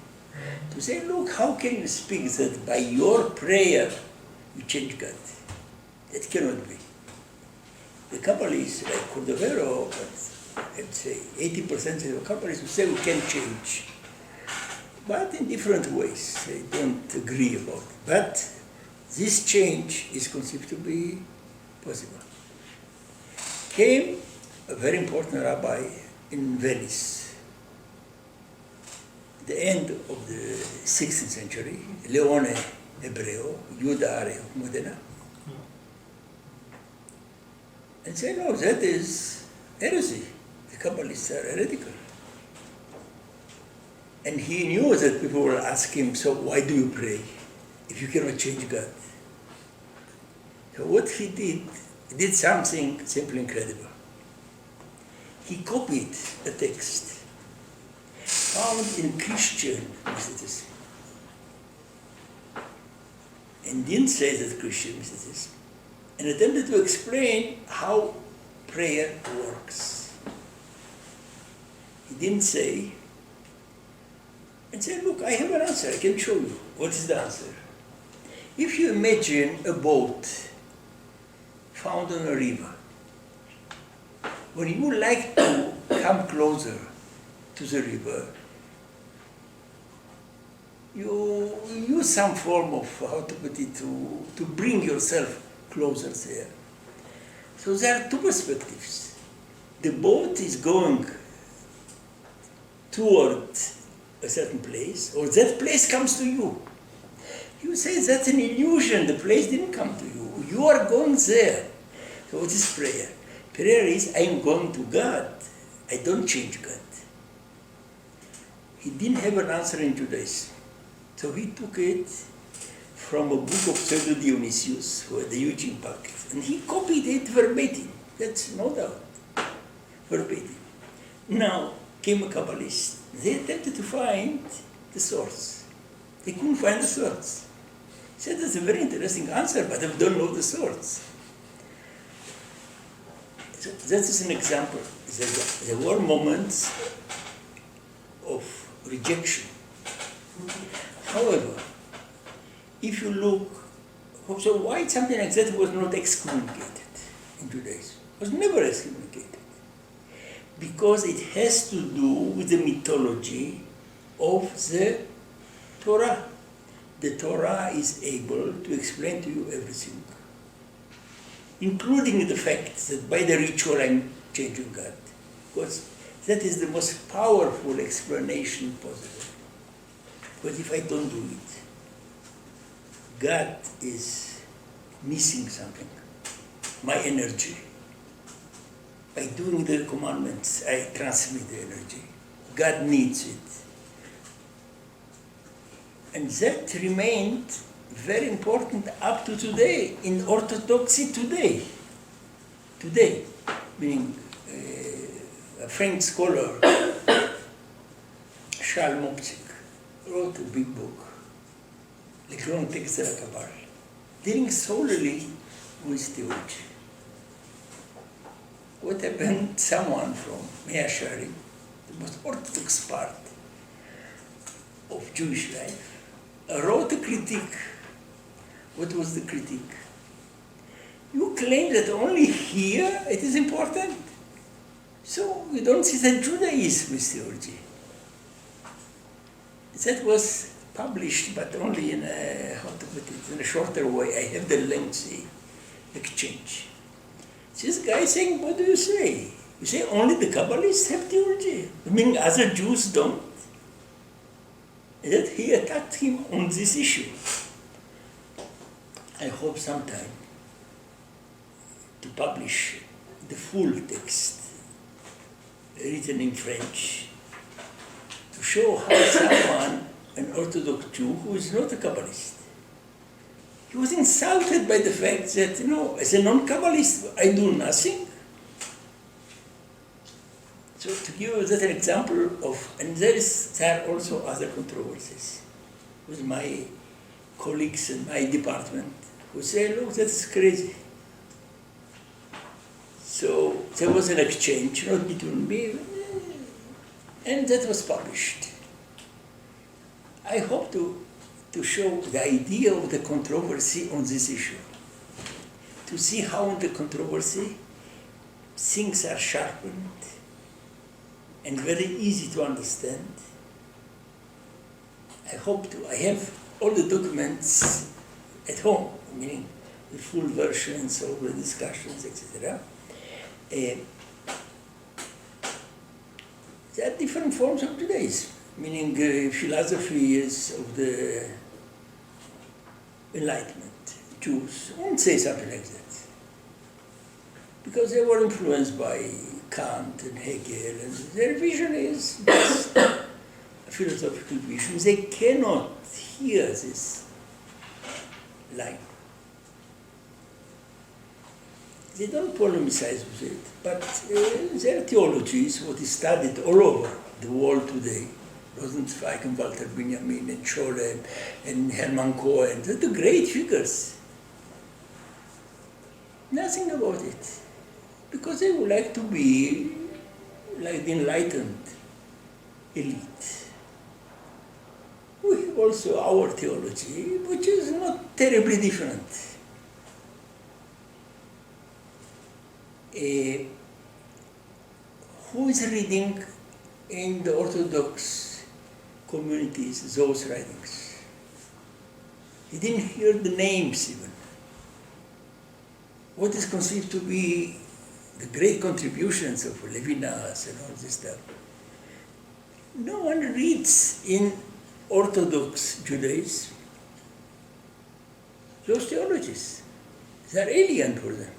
to say, look, how can you speak that by your prayer you change God? That cannot be. The Kabbalists, like Cordovero, but let's say 80% of the Kabbalists who say we can change, but in different ways. They don't agree about it. But this change is conceived to be possible. Came a very important rabbi in Venice, the end of the 16th century, Leone Hebreo, Juda of Modena, and said, no, that is heresy. The Kabbalists are heretical. And he knew that people will ask him, so why do you pray if you cannot change God? So what he did something simply incredible. He copied a text found in Christian mysticism and didn't say that Christian mysticism, and attempted to explain how prayer works. He didn't say, and said, look, I have an answer, I can show you. What is the answer? If you imagine a boat found on a river, when you would like to come closer to the river, you use some form of, how to put it, to bring yourself closer there. So there are two perspectives. The boat is going toward a certain place, or that place comes to you. You say that's an illusion, the place didn't come to you. You are going there. So what is prayer? Prayer is, I am going to God. I don't change God. He didn't have an answer in Judaism. So he took it from a book of Pseudo Dionysius, who had a huge impact, and he copied it verbatim. That's no doubt. Verbatim. Now came a Kabbalist. They attempted to find the source. They couldn't find the source. said, that's a very interesting answer, but I don't know the source. So that is an example. There were moments of rejection. However, if you look, so why something like that was not excommunicated in Judaism? It was never excommunicated. Because it has to do with the mythology of the Torah. The Torah is able to explain to you everything, including the fact that by the ritual I'm changing God. Because that is the most powerful explanation possible. Because if I don't do it, God is missing something, my energy. By doing the commandments, I transmit the energy. God needs it. And that remained very important up to today, in Orthodoxy today. Today, meaning a French scholar, Charles Mopsik, wrote a big book, Le Grand Texte de la Kabbalah, dealing solely with theology. What happened? Someone from Mea Shearim, the most orthodox part of Jewish life, wrote a critique. What was the critique? You claim that only here it is important, so you don't see that Judaism is theology. That was published, but only in a, how to put it, in a shorter way. I have the lengthy exchange. This guy saying, what do you say? You say only the Kabbalists have theology. I mean, other Jews don't. And that he attacked him on this issue. I hope sometime to publish the full text written in French to show how someone, an Orthodox Jew who is not a Kabbalist, he was insulted by the fact that, as a non-Kabbalist, I do nothing. So to give you that an example of, and there are also other controversies with my colleagues in my department who say, look, that's crazy. So there was an exchange, not between me, and that was published. I hope to show the idea of the controversy on this issue, to see how in the controversy things are sharpened and very easy to understand. I hope to. I have all the documents at home, meaning the full versions of the discussions, etc. There are different forms of Judaism, meaning philosophy is of the Enlightenment. Jews won't say something like that, because they were influenced by Kant and Hegel, and their vision is just a philosophical vision. They cannot hear this line. They don't polemize with it, but their theology is what is studied all over the world today. Rosenzweig and Walter Benjamin and Scholle and Hermann Cohen, they're the great figures. Nothing about it. Because they would like to be like the enlightened elite. We have also our theology, which is not terribly different. Who is reading in the Orthodox communities those writings? He didn't hear the names even. What is conceived to be the great contributions of Levinas and all this stuff. No one reads in Orthodox Judaism those theologies. They are alien for them.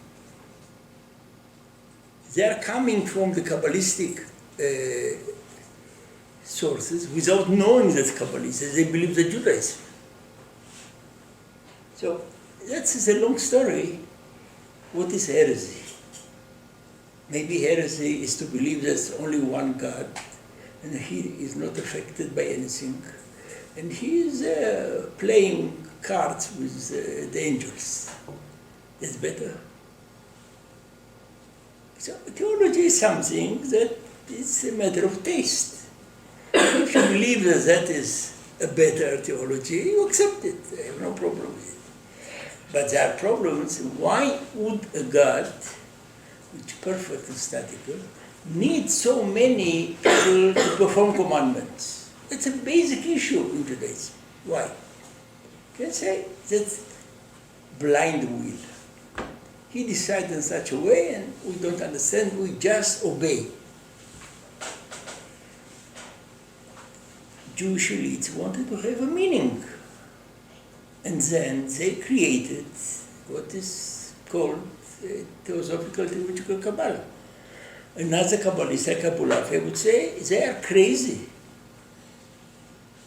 They are coming from the Kabbalistic sources without knowing that Kabbalists. They believe that Judaism. So that's a long story. What is heresy? Maybe heresy is to believe there's only one God, and he is not affected by anything. And he is playing cards with the angels. It's better. So theology is something that is a matter of taste. If you believe that that is a better theology, you accept it. I have no problem with it. But there are problems. Why would a God, which is perfect and statical, need so many people to perform commandments? It's a basic issue in Judaism. Why? You can say that's blind will. He decided in such a way and we don't understand, we just obey. Jewish elites wanted to have a meaning. And then they created what is called theosophical theological Kabbalah. Another Kabbalist, like Kabbalah, would say they are crazy.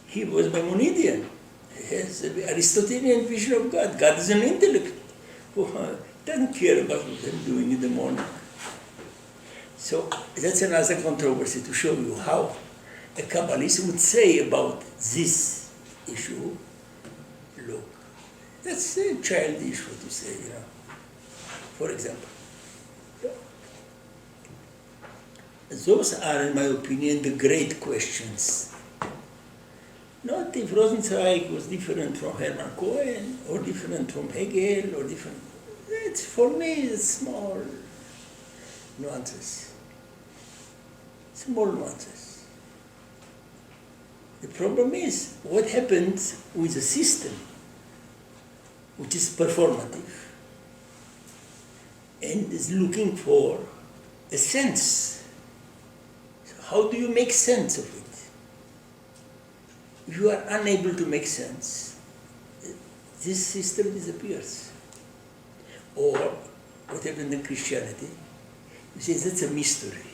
He was Maimonidean. He has the Aristotelian vision of God. God is an intellect who doesn't care about what I'm doing in the morning. So that's another controversy to show you how a Kabbalist would say about this issue. Look, that's childish what you say, you know. For example, those are, in my opinion, the great questions. Not if Rosenzweig was different from Hermann Cohen, or different from Hegel, or different. It's, for me, it's small nuances. Small nuances. The problem is what happens with a system which is performative and is looking for a sense. So how do you make sense of it? If you are unable to make sense, this system disappears. Or what happened in Christianity, you say that's a mystery.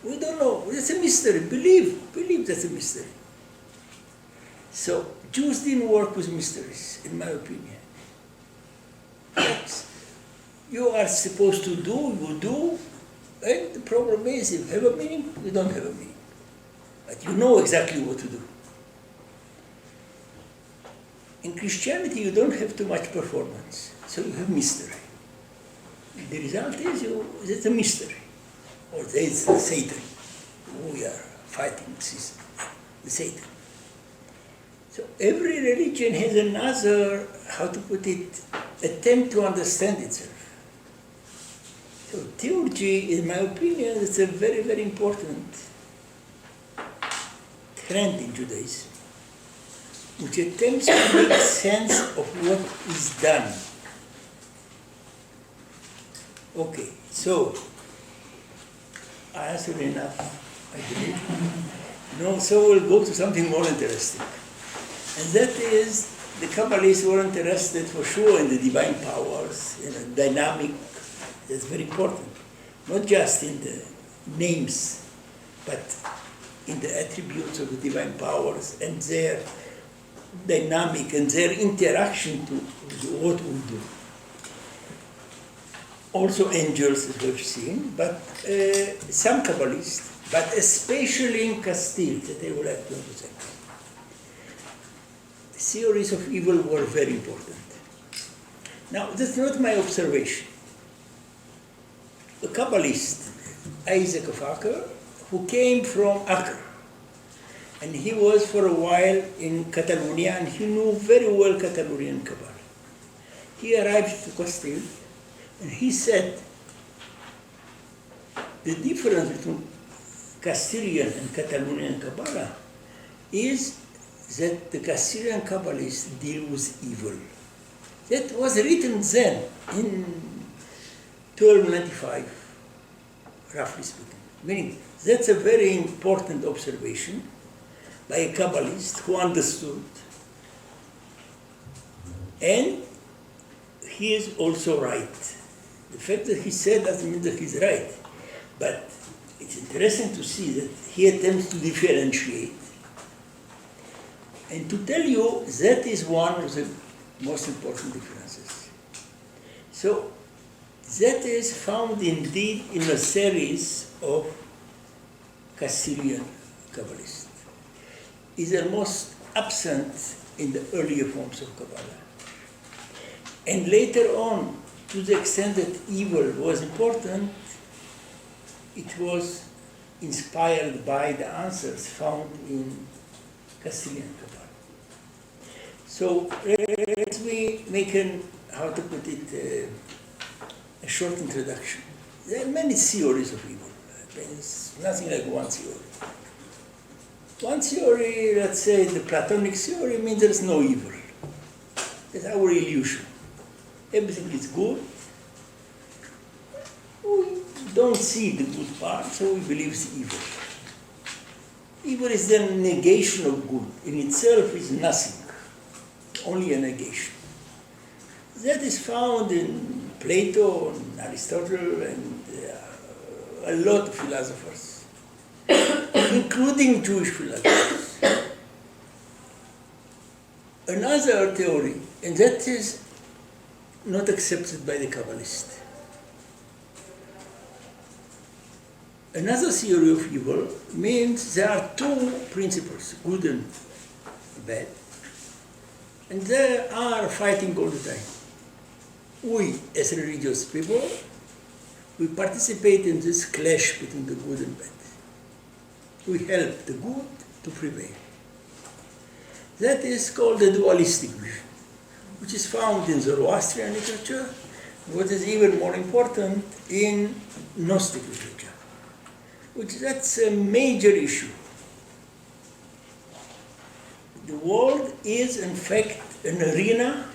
We don't know, that's a mystery, believe that's a mystery. So Jews didn't work with mysteries, in my opinion. What you are supposed to do, you do, and the problem is if you have a meaning, you don't have a meaning. But you know exactly what to do. In Christianity, you don't have too much performance, so you have mystery. And the result is it's a mystery. Or there is Satan. We are fighting the Satan. So every religion has another, how to put it, attempt to understand itself. So theology, in my opinion, is a very, very important trend in Judaism, which attempts to make sense of what is done. Okay, so I answered enough, I believe. No, so we'll go to something more interesting. And that is, the Kabbalists were interested for sure in the divine powers, in a dynamic, that's very important. Not just in the names, but in the attributes of the divine powers and their dynamic and their interaction to what we do. Also angels, as we've seen, but some Kabbalists, but especially in Castile, that I would like to emphasize. Theories of evil were very important. Now, that's not my observation. A Kabbalist, Isaac of Acre, who came from Acre, and he was for a while in Catalonia, and he knew very well Catalonian Kabbalah. He arrived to Castile, and he said, the difference between Castilian and Catalonian Kabbalah is that the Castilian Kabbalists deal with evil. That was written then, in 1295, roughly speaking. Meaning, that's a very important observation by a Kabbalist who understood. And he is also right. The fact that he said doesn't mean that he's right. But it's interesting to see that he attempts to differentiate. And to tell you, that is one of the most important differences. So, that is found indeed in a series of Castilian Kabbalists. Is the most absent in the earlier forms of Kabbalah. And later on, to the extent that evil was important, it was inspired by the answers found in Castilian Kabbalah. So as we make how to put it, a short introduction. There are many theories of evil. It's nothing like one theory. One theory, let's say the Platonic theory, means there is no evil. That's our illusion. Everything is good. We don't see the good part, so we believe it's evil. Evil is the negation of good. In itself is nothing, only a negation. That is found in Plato, and Aristotle, and a lot of philosophers, including Jewish philosophers. Another theory, and that is not accepted by the Kabbalists. Another theory of evil means there are two principles, good and bad, and they are fighting all the time. We, as religious people, we participate in this clash between the good and bad. We help the good to prevail. That is called the dualistic vision, which is found in Zoroastrian literature, what is even more important, in Gnostic literature, that's a major issue. The world is, in fact, an arena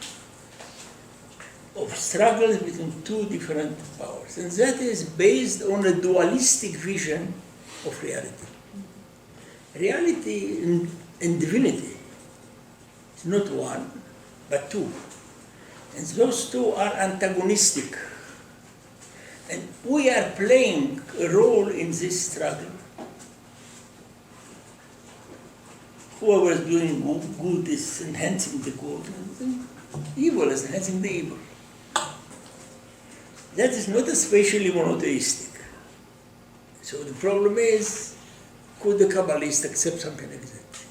of struggles between two different powers, and that is based on a dualistic vision of reality. Reality and divinity is not one, but two, and those two are antagonistic, and we are playing a role in this struggle. Whoever is doing good is enhancing the good, and evil is enhancing the evil. That is not especially monotheistic. So the problem is, could the Kabbalists accept something like that?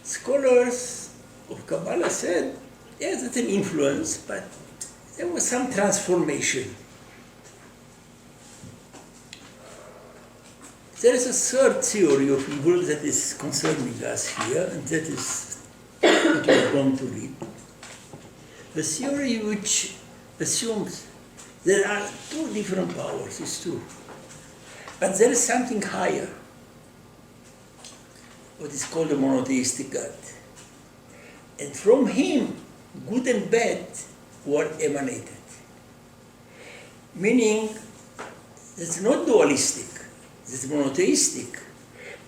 Scholars of Kabbalah said, yes, it's an influence, but there was some transformation. There is a third theory of evil that is concerning us here, and that is what we are going to read. The theory which assumes there are two different powers, it's true. But there is something higher, what is called a monotheistic God. And from him, good and bad were emanated. Meaning, it's not dualistic, it's monotheistic.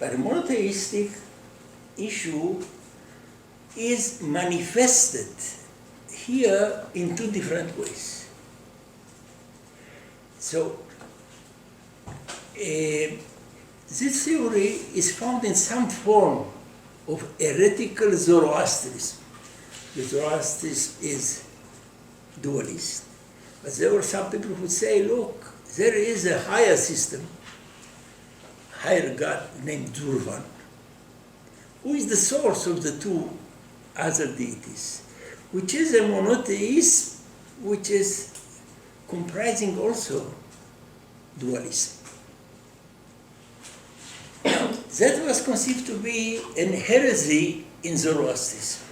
But a monotheistic issue is manifested here in two different ways. So, this theory is found in some form of heretical Zoroastrianism. The Zoroastrianism is dualist, but there were some people who say, look, there is a higher system, higher God named Zurvan, who is the source of the two other deities, which is a monotheism, which is comprising also dualism. That was conceived to be an heresy in Zoroastrianism.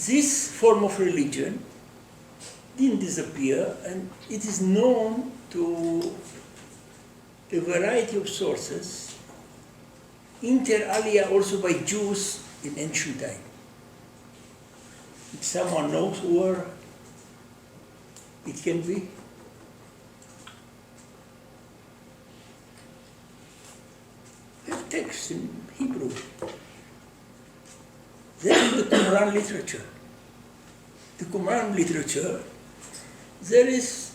This form of religion didn't disappear, and it is known to a variety of sources, inter alia also by Jews in ancient time. If someone knows where it can be? We have texts in Hebrew. That is the Qumran literature. The Qumran literature, there is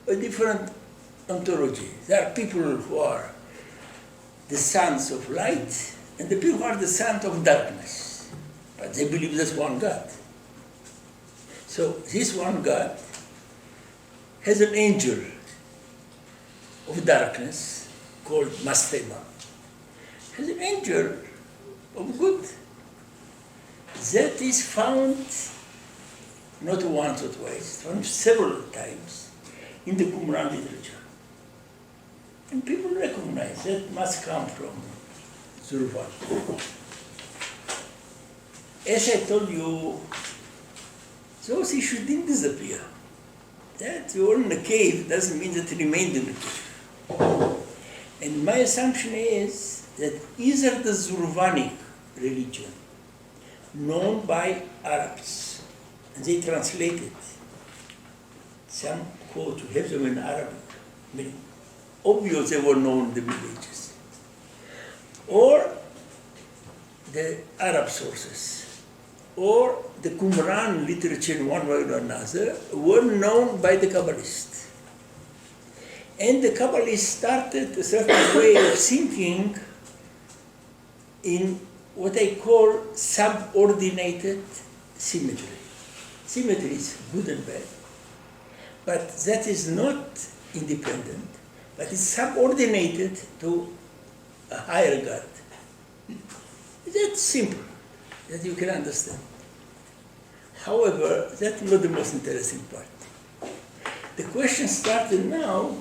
a different ontology. There are people who are the sons of light, and the people who are the sons of darkness. But they believe there's one God. So this one God has an angel of darkness called Mastema, has an angel of good. That is found not once or twice, found several times in the Qumran literature. And people recognize that must come from Zurvan. As I told you, those issues didn't disappear. That you were in a cave doesn't mean that it remained in the cave. And my assumption is that either the Zurvanic religion, known by Arabs, and they translated some quotes, we have them in Arabic, I mean, obvious they were known in the Middle Ages, or the Arab sources, or the Qumran literature in one way or another, were known by the Kabbalists. And the Kabbalists started a certain way of thinking in what I call subordinated symmetry. Symmetry is good and bad, but that is not independent, but is subordinated to a higher God. That's simple, that you can understand. However, that's not the most interesting part. The question started now,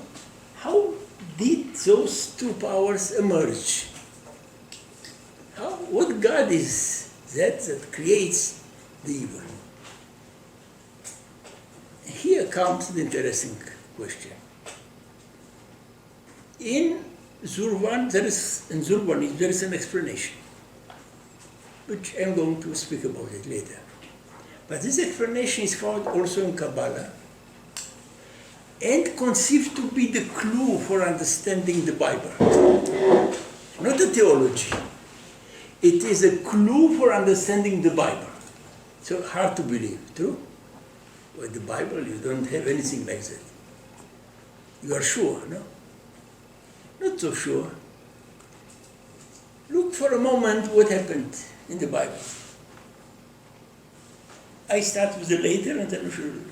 how did those two powers emerge? What God is that creates the evil? Here comes the interesting question. In Zurvan, there is an explanation, which I'm going to speak about it later. But this explanation is found also in Kabbalah and conceived to be the clue for understanding the Bible. Not the theology. It is a clue for understanding the Bible. So hard to believe, true? With the Bible, you don't have anything like that. You are sure, no? Not so sure. Look for a moment what happened in the Bible. I start with the later and then we should.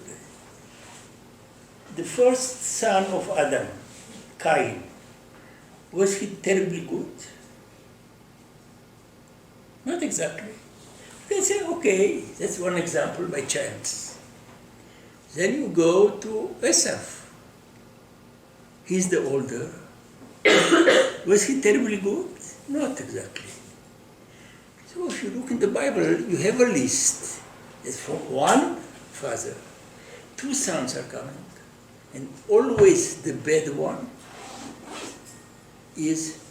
The first son of Adam, Cain, was he terribly good? Not exactly. They say, okay, that's one example by chance. Then you go to Esau. He's the older. Was he terribly good? Not exactly. So if you look in the Bible, you have a list. That from one father, two sons are coming, and always the bad one is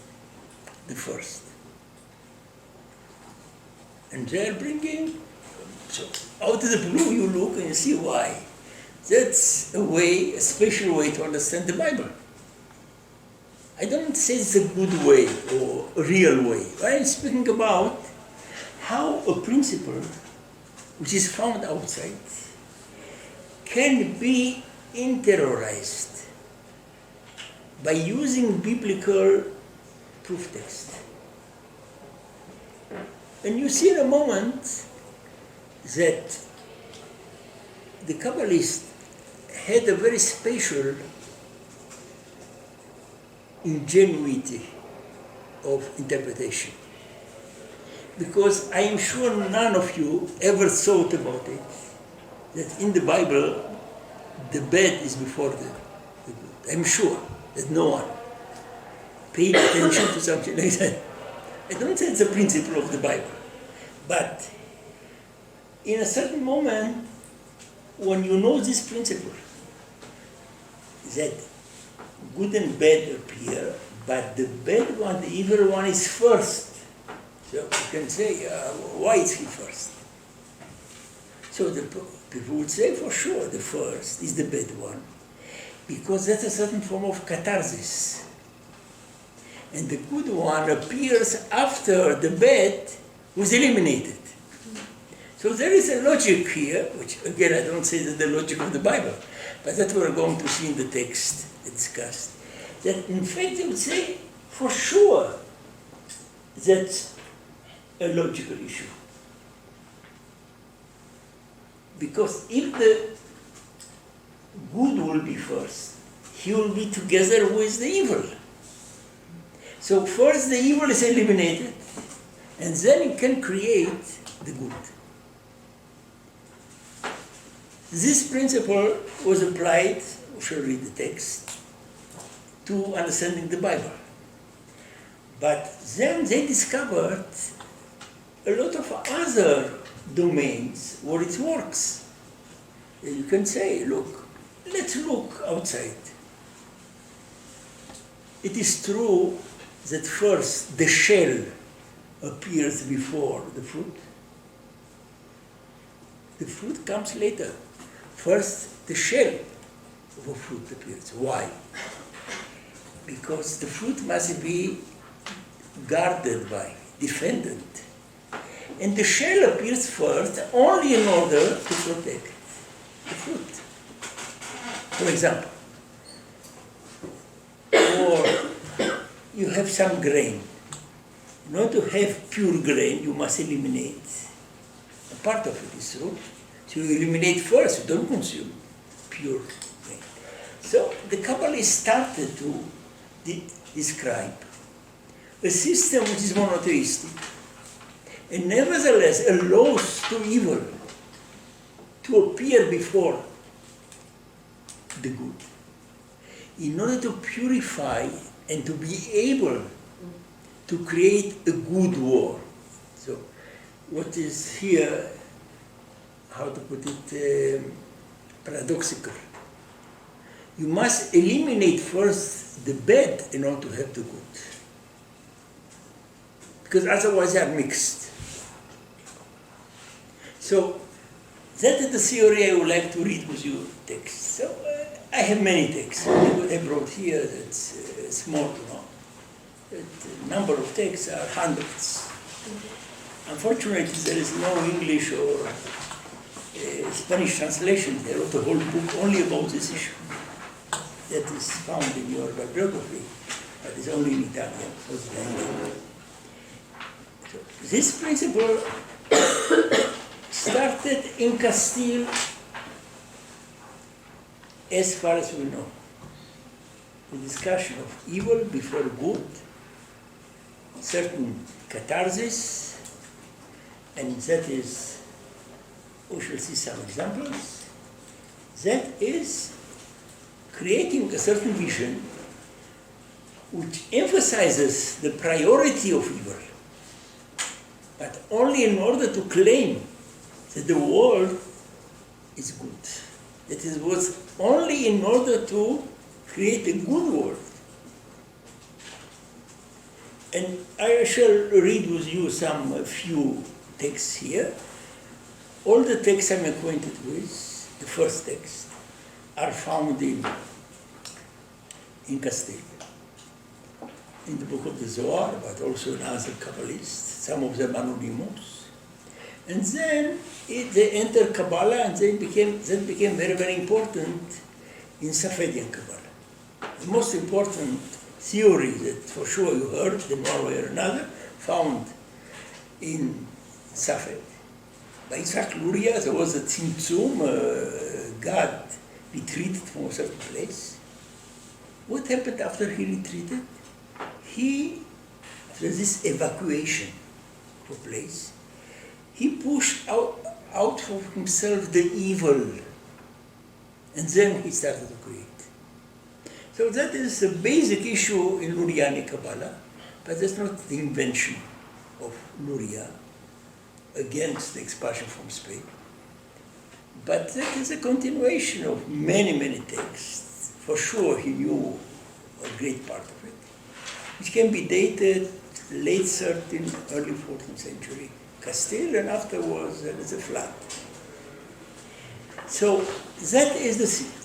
the first. And they are bringing, so out of the blue you look and you see why. That's a way, a special way to understand the Bible. I don't say it's a good way or a real way. I'm speaking about how a principle which is found outside can be interiorized by using biblical proof text. And you see in a moment that the Kabbalists had a very special ingenuity of interpretation. Because I am sure none of you ever thought about it, that in the Bible, the bad is before the good. I'm sure that no one paid attention to something like that. I don't say it's a principle of the Bible, but in a certain moment, when you know this principle, that good and bad appear, but the bad one, the evil one is first. So you can say, why is he first? So the people would say, for sure, the first is the bad one, because that's a certain form of catharsis. And the good one appears after the bad was eliminated. So there is a logic here, which again I don't say that the logic of the Bible, but that we're going to see in the text discussed. That in fact they would say, for sure, that's a logical issue. Because if the good will be first, he will be together with the evil. So first the evil is eliminated, and then you can create the good. This principle was applied, we shall read the text, to understanding the Bible. But then they discovered a lot of other domains where it works. You can say, look, let's look outside. It is true that first the shell appears before the fruit. The fruit comes later. First, the shell of a fruit appears. Why? Because the fruit must be guarded by, defended. And the shell appears first only in order to protect the fruit. For example, or you have some grain. In order to have pure grain, you must eliminate a part of it is root. So you eliminate first, you don't consume pure grain. So the Kabbalah started to describe a system which is monotheistic and nevertheless allows to evil to appear before the good in order to purify and to be able to create a good world. So what is here, how to put it, paradoxical. You must eliminate first the bad in order to have the good. Because otherwise they are mixed. So that is the theory I would like to read with you text. So I have many texts. What I brought here, that's small, The number of texts are hundreds. Unfortunately, there is no English or Spanish translation. They wrote a whole book only about this issue. That is found in your bibliography, but it's only in Italian. So this principle started in Castile, as far as we know. The discussion of evil before good, certain catharsis, and that is, we shall see some examples, that is creating a certain vision which emphasizes the priority of evil, but only in order to claim that the world is good. That is, was only in order to create a good world. And I shall read with you some few texts here. All the texts I'm acquainted with, the first text, are found in Castile, in the book of the Zohar, but also in other Kabbalists, some of them anonymous. And then they entered Kabbalah, and that became very, very important in Safedian Kabbalah. The most important theory that for sure you heard in one way or another, found in Safed. By Isaac Luria, there was a tzimtzum, God retreated from a certain place. What happened after he retreated? After this evacuation of a place, he pushed out for himself the evil, and then he started to create. So that is the basic issue in Luriani Kabbalah, but that's not the invention of Luria against the expulsion from Spain. But that is a continuation of many, many texts. For sure he knew a great part of it, which can be dated late 13th, early 14th century Castile, and afterwards there is a flood. So that is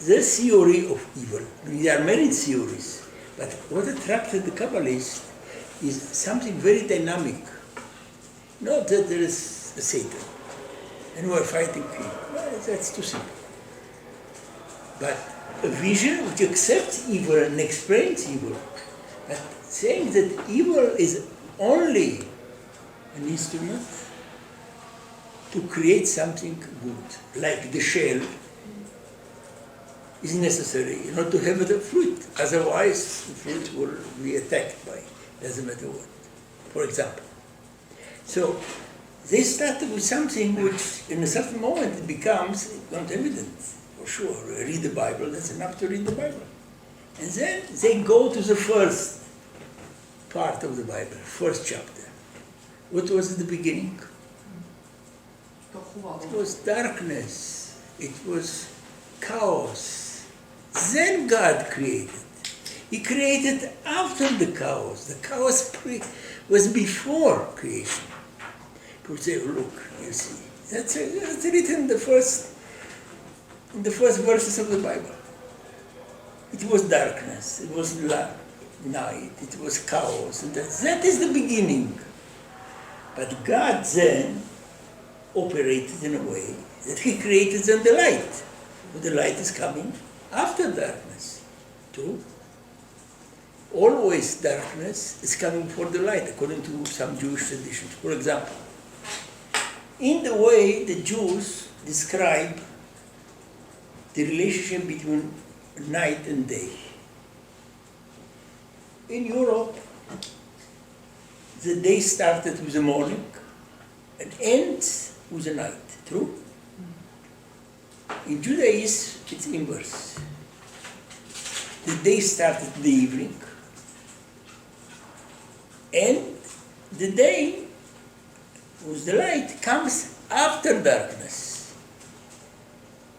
the theory of evil. There are many theories, but what attracted the Kabbalists is something very dynamic. Not that there is a Satan, and we are fighting him. Well, that's too simple. But a vision which accepts evil and explains evil, but saying that evil is only an instrument to create something good, like the shell is necessary in order to have the fruit. Otherwise, the fruit will be attacked by doesn't matter what, for example. So they started with something which in a certain moment it becomes not evident, for sure. Read the Bible, that's enough to read the Bible. And then they go to the first part of the Bible, first chapter. What was at the beginning? It was darkness, it was chaos. Then God created. He created after the chaos. The chaos was before creation. People say, oh, look, you see. That's written in the first verses of the Bible. It was darkness, it was night, it was chaos. And that is the beginning. But God then operated in a way that He created then the light. But the light is coming after darkness. True? Always darkness is coming before the light, according to some Jewish traditions. For example, in the way the Jews describe the relationship between night and day. In Europe, the day started with the morning and ends with the night. True? In Judaism, it's inverse. The day started in the evening, and the day with the light comes after darkness.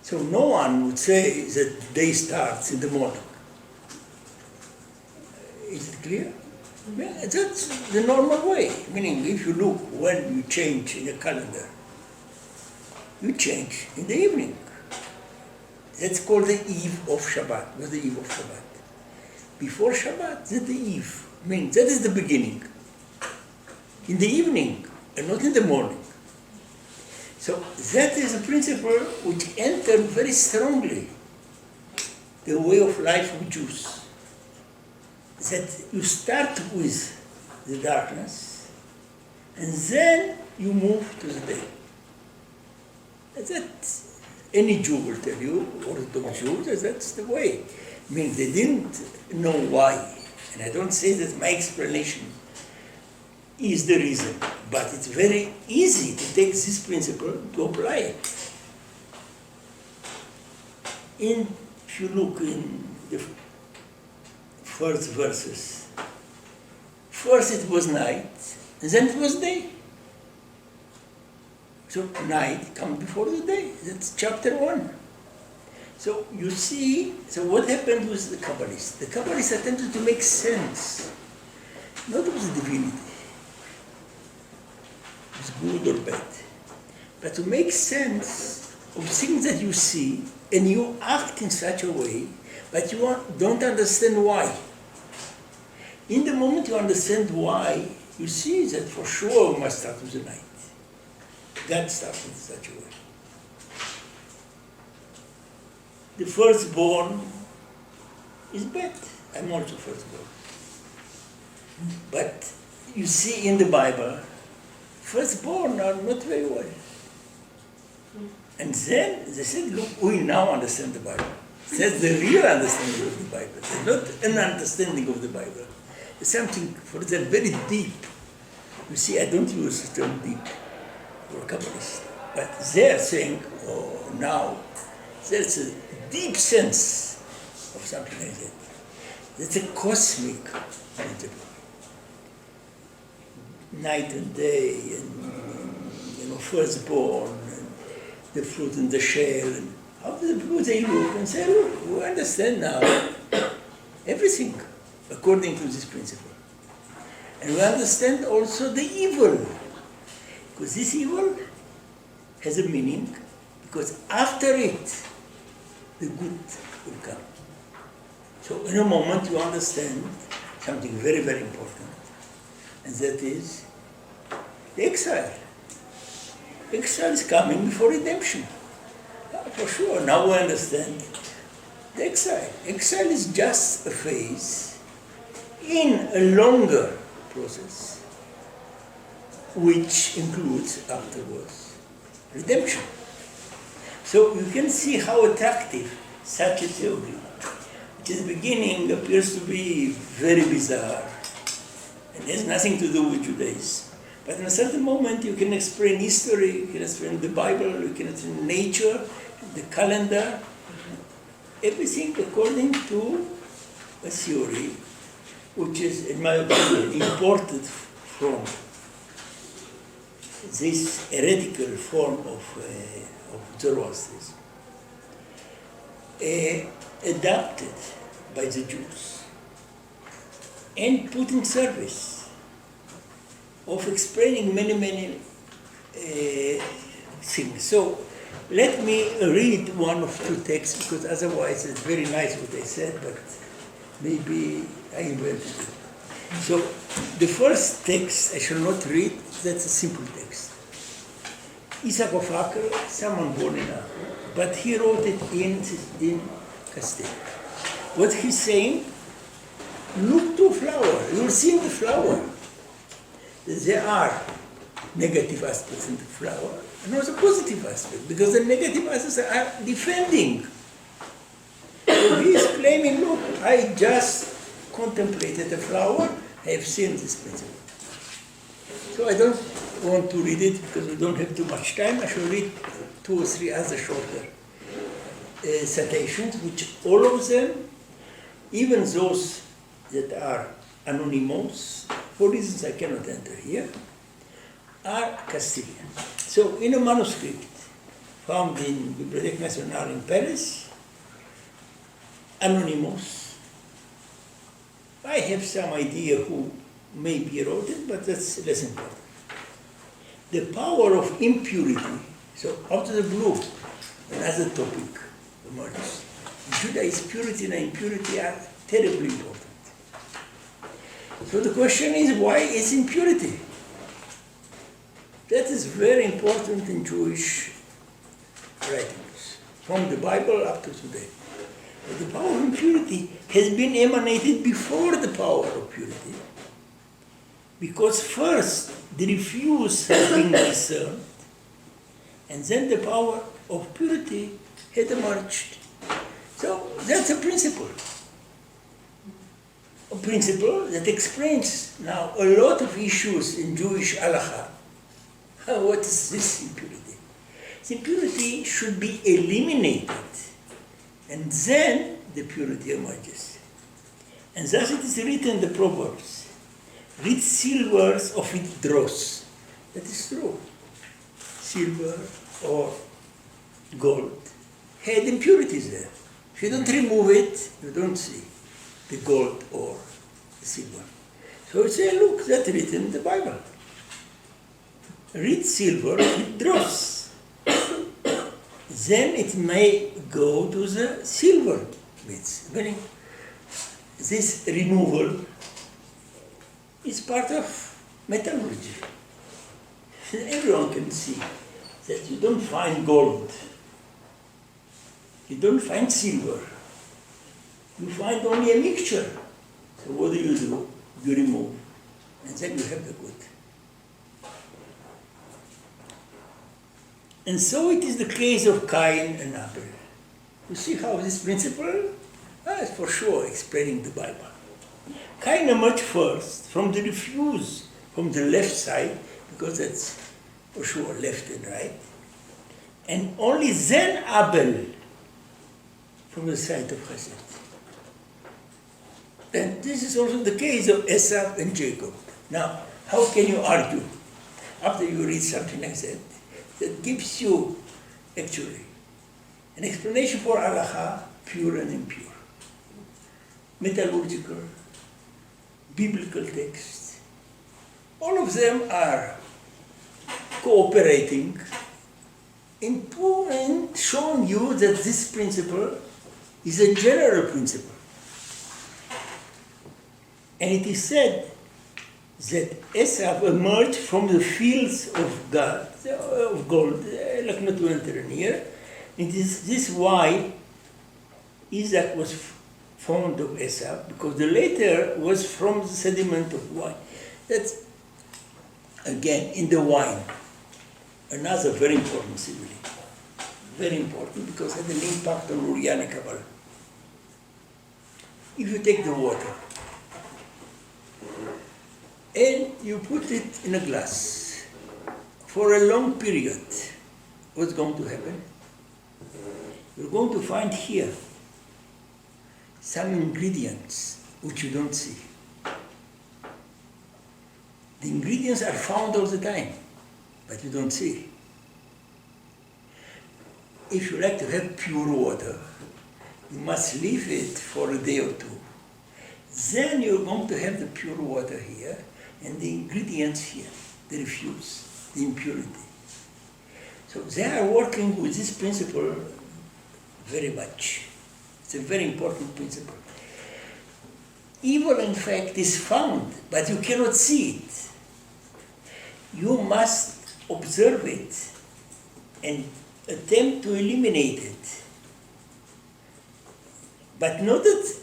So no one would say that day starts in the morning. Is it clear? Yeah, that's the normal way. Meaning, if you look when you change in a calendar, you change in the evening. That's called the eve of Shabbat. What's the eve of Shabbat? Before Shabbat, that's the eve. Means that is the beginning. In the evening, and not in the morning. So that is a principle which entered very strongly the way of life of Jews. That you start with the darkness, and then you move to the day. That any Jew will tell you, Orthodox Jews, that's the way. I mean, they didn't know why. And I don't say that my explanation is the reason, but it's very easy to take this principle to apply it. If you look in the first verses, first it was night, and then it was day. So night comes before the day. That's chapter 1. So you see, so what happened with the Kabbalists? The Kabbalists attempted to make sense, not of the divinity, it's good or bad, but to make sense of things that you see and you act in such a way, but you don't understand why. In the moment you understand why, you see that for sure we must start with the night. God started in such a way. The firstborn is bad. I'm also firstborn. But you see in the Bible, firstborn are not very well. And then they said, look, we now understand the Bible. That's the real understanding of the Bible. It's not an understanding of the Bible. It's something, for them, very deep. You see, I don't use the term deep for Kabbalists. But they're saying, oh, now, there's a deep sense of something like that. That's a cosmic principle. Night and day, and firstborn, and the fruit and the shell. And how do the people they look and say, look, we understand now everything according to this principle. And we understand also the evil, because this evil has a meaning, because after it, the good will come. So in a moment you understand something very, very important, and that is the exile. Exile is coming before redemption. For sure, now we understand the exile. Exile is just a phase in a longer process, which includes afterwards redemption. So you can see how attractive such a theory, which in the beginning appears to be very bizarre It has nothing to do with Judaism. But in a certain moment you can explain history, you can explain the Bible, you can explain nature, the calendar, everything according to a theory which is, in my opinion, imported from this heretical form of Zoroastrianism, adapted by the Jews and put in service of explaining many things. So let me read one of two texts, because otherwise it's very nice what I said, but maybe I invented it. So the first text I shall not read, that's a simple text. Isaac of Acre, someone born in Acre, but he wrote it in Castile. What he's saying, look to a flower, you'll see in the flower. There are negative aspects in the flower and also positive aspects, because the negative aspects are defending. So he is claiming, look, I just contemplated a flower, I have seen this principle. So I don't want to read it because we don't have too much time. I shall read 2 or 3 other shorter citations, which all of them, even those that are anonymous, for reasons I cannot enter here, are Castilian. So in a manuscript found in Bibliothèque Nationale in Paris, anonymous, I have some idea who maybe wrote it, but that's less important. The power of impurity, so out of the blue, another topic emerges. In Judaism, purity and impurity are terribly important. So the question is, why is impurity? That is very important in Jewish writings, from the Bible up to today. But the power of impurity has been emanated before the power of purity, because first the refuse has been discerned, and then the power of purity had emerged. So that's a principle that explains now a lot of issues in Jewish halakha. What is this impurity? The impurity should be eliminated, and then the purity emerges. And thus it is written in the Proverbs, read silvers of it dross. That is true. Silver or gold had impurities there. If you don't remove it, you don't see the gold or the silver. So you say, look, that's written in the Bible. Read silver with dross. Then it may go to the silver bits. This removal is part of metallurgy. Everyone can see that you don't find gold, you don't find silver, you find only a mixture. So what do? You remove, and then you have the good. And so it is the case of Cain and Abel. You see how this principle is for sure explaining the Bible. Cain emerged first from the refuse, from the left side, because that's for sure left and right. And only then Abel from the side of Chesed. And this is also the case of Esau and Jacob. Now, how can you argue after you read something like that? That gives you, actually, an explanation for halakha, pure and impure, metallurgical, biblical texts. All of them are cooperating in showing you that this principle is a general principle. And it is said that Esau emerged from the fields of gold, like not to enter in here. It is this why Isaac was fond of Esau, because the latter was from the sediment of wine. That's, again, in the wine, another very important simile. Very important, because it had an impact on Uriani Kabbalah. If you take the water, and you put it in a glass for a long period. What's going to happen? You're going to find here some ingredients which you don't see. The ingredients are found all the time, but you don't see. If you like to have pure water, you must leave it for a day or two. Then you're going to have the pure water here and the ingredients here, the refuse, the impurity. So they are working with this principle very much. It's a very important principle. Evil, in fact, is found, but you cannot see it. You must observe it and attempt to eliminate it. But not that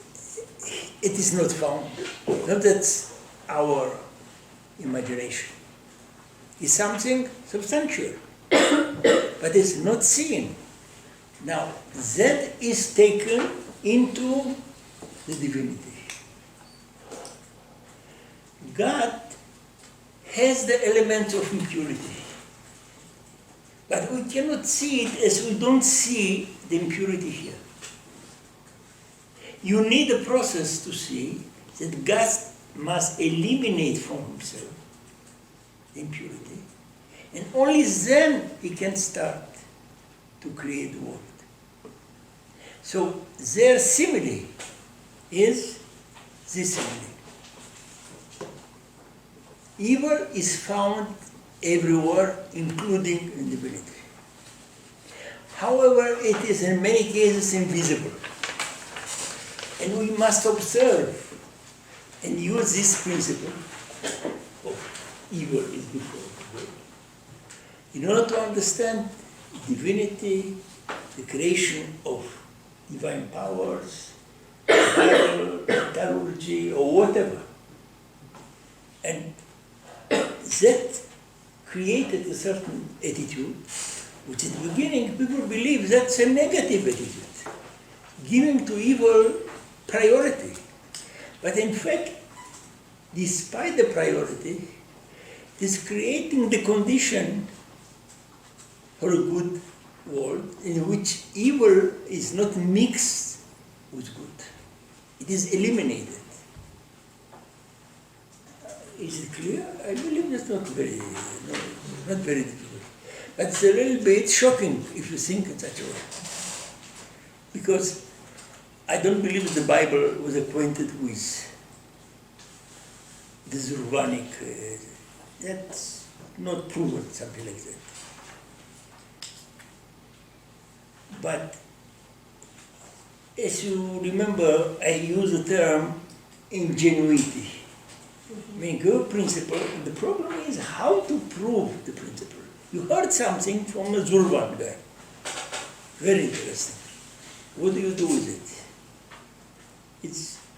it is not found, not that our imagination is something substantial, but it's not seen. Now, that is taken into the divinity. God has the element of impurity, but we cannot see it as we don't see the impurity here. You need a process to see that God must eliminate from himself the impurity, and only then he can start to create the world. So their simile is this simile. Evil is found everywhere, including in divinity. However, it is in many cases invisible. And we must observe and use this principle of evil is before good in order to understand divinity, the creation of divine powers, metallurgy, or whatever. And that created a certain attitude, which in the beginning people believe that's a negative attitude, giving to evil priority. But in fact, despite the priority, it is creating the condition for a good world in which evil is not mixed with good. It is eliminated. Is it clear? I believe it's not very difficult. But it's a little bit shocking if you think in such a way. Because I don't believe that the Bible was acquainted with the Zurvanic. That's not proven, something like that. But as you remember, I use the term ingenuity. I mean, good principle. The problem is how to prove the principle. You heard something from a Zurvan guy. Very interesting. What do you do with it?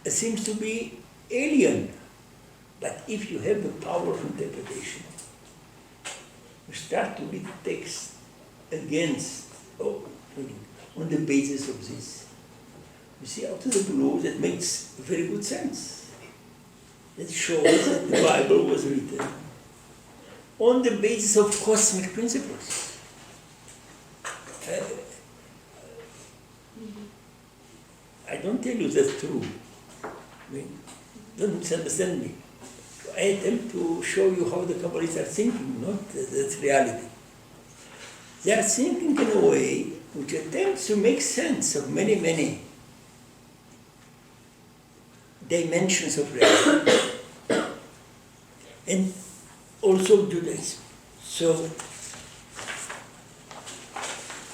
It seems to be alien. But if you have the power of interpretation, you start to read the text on the basis of this. You see, out of the blue, that makes very good sense. That shows that the Bible was written on the basis of cosmic principles. I don't tell you that's true. I mean, don't misunderstand me. I attempt to show you how the Kabbalists are thinking, not that's reality. They are thinking in a way which attempts to make sense of many, many dimensions of reality. And also Judaism. So,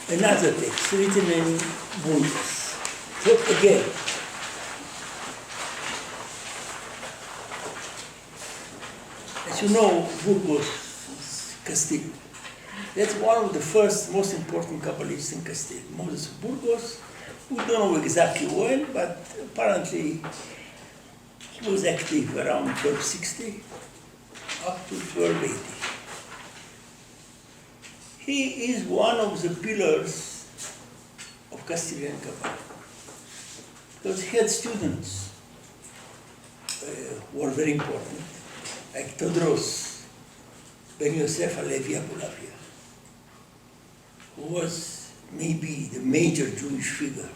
another text written in Burgos. So again, as you know, Burgos, Castile. That's one of the first, most important Kabbalists in Castile. Moses of Burgos, we don't know exactly when, but apparently he was active around 1260 up to 1280. He is one of the pillars of Castilian Kabbalah, because he had students who were very important. like Todros Ben Yosef Halevi Abulavia, who was maybe the major Jewish figure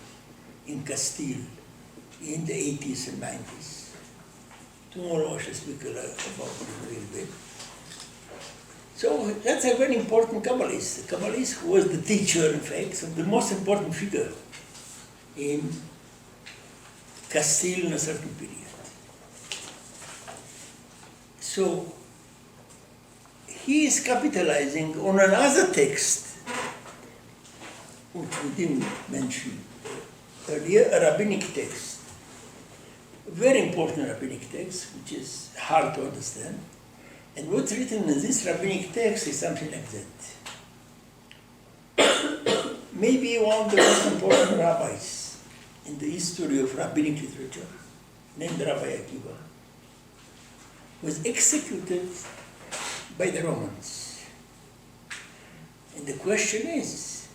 in Castile in the 80s and 90s. Tomorrow I shall speak about it a little bit. So that's a very important Kabbalist. The Kabbalist who was the teacher, in fact, of the most important figure in Castile in a certain period. So he is capitalizing on another text, which we didn't mention earlier, a rabbinic text, a very important rabbinic text, which is hard to understand. And what's written in this rabbinic text is something like that. Maybe one of the most important rabbis in the history of rabbinic literature, named Rabbi Akiva, was executed by the Romans. And the question is,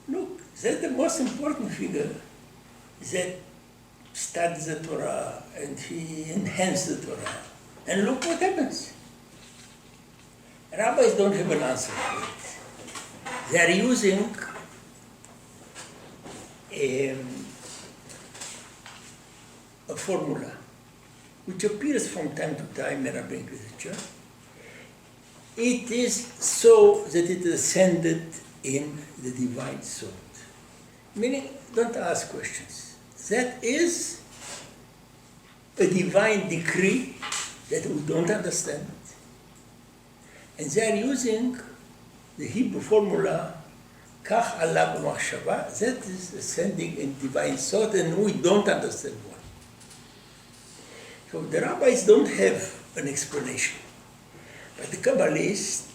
look, that's the most important figure that studies the Torah and he enhanced the Torah. And look what happens. Rabbis don't have an answer for it. They are using a formula which appears from time to time in rabbinic literature. It is so that it is ascended in the divine thought. Meaning, don't ask questions. That is a divine decree that we don't understand. And they are using the Hebrew formula, Kach Allah b'machshava, that is ascending in divine thought, and we don't understand why. So the rabbis don't have an explanation, but the Kabbalists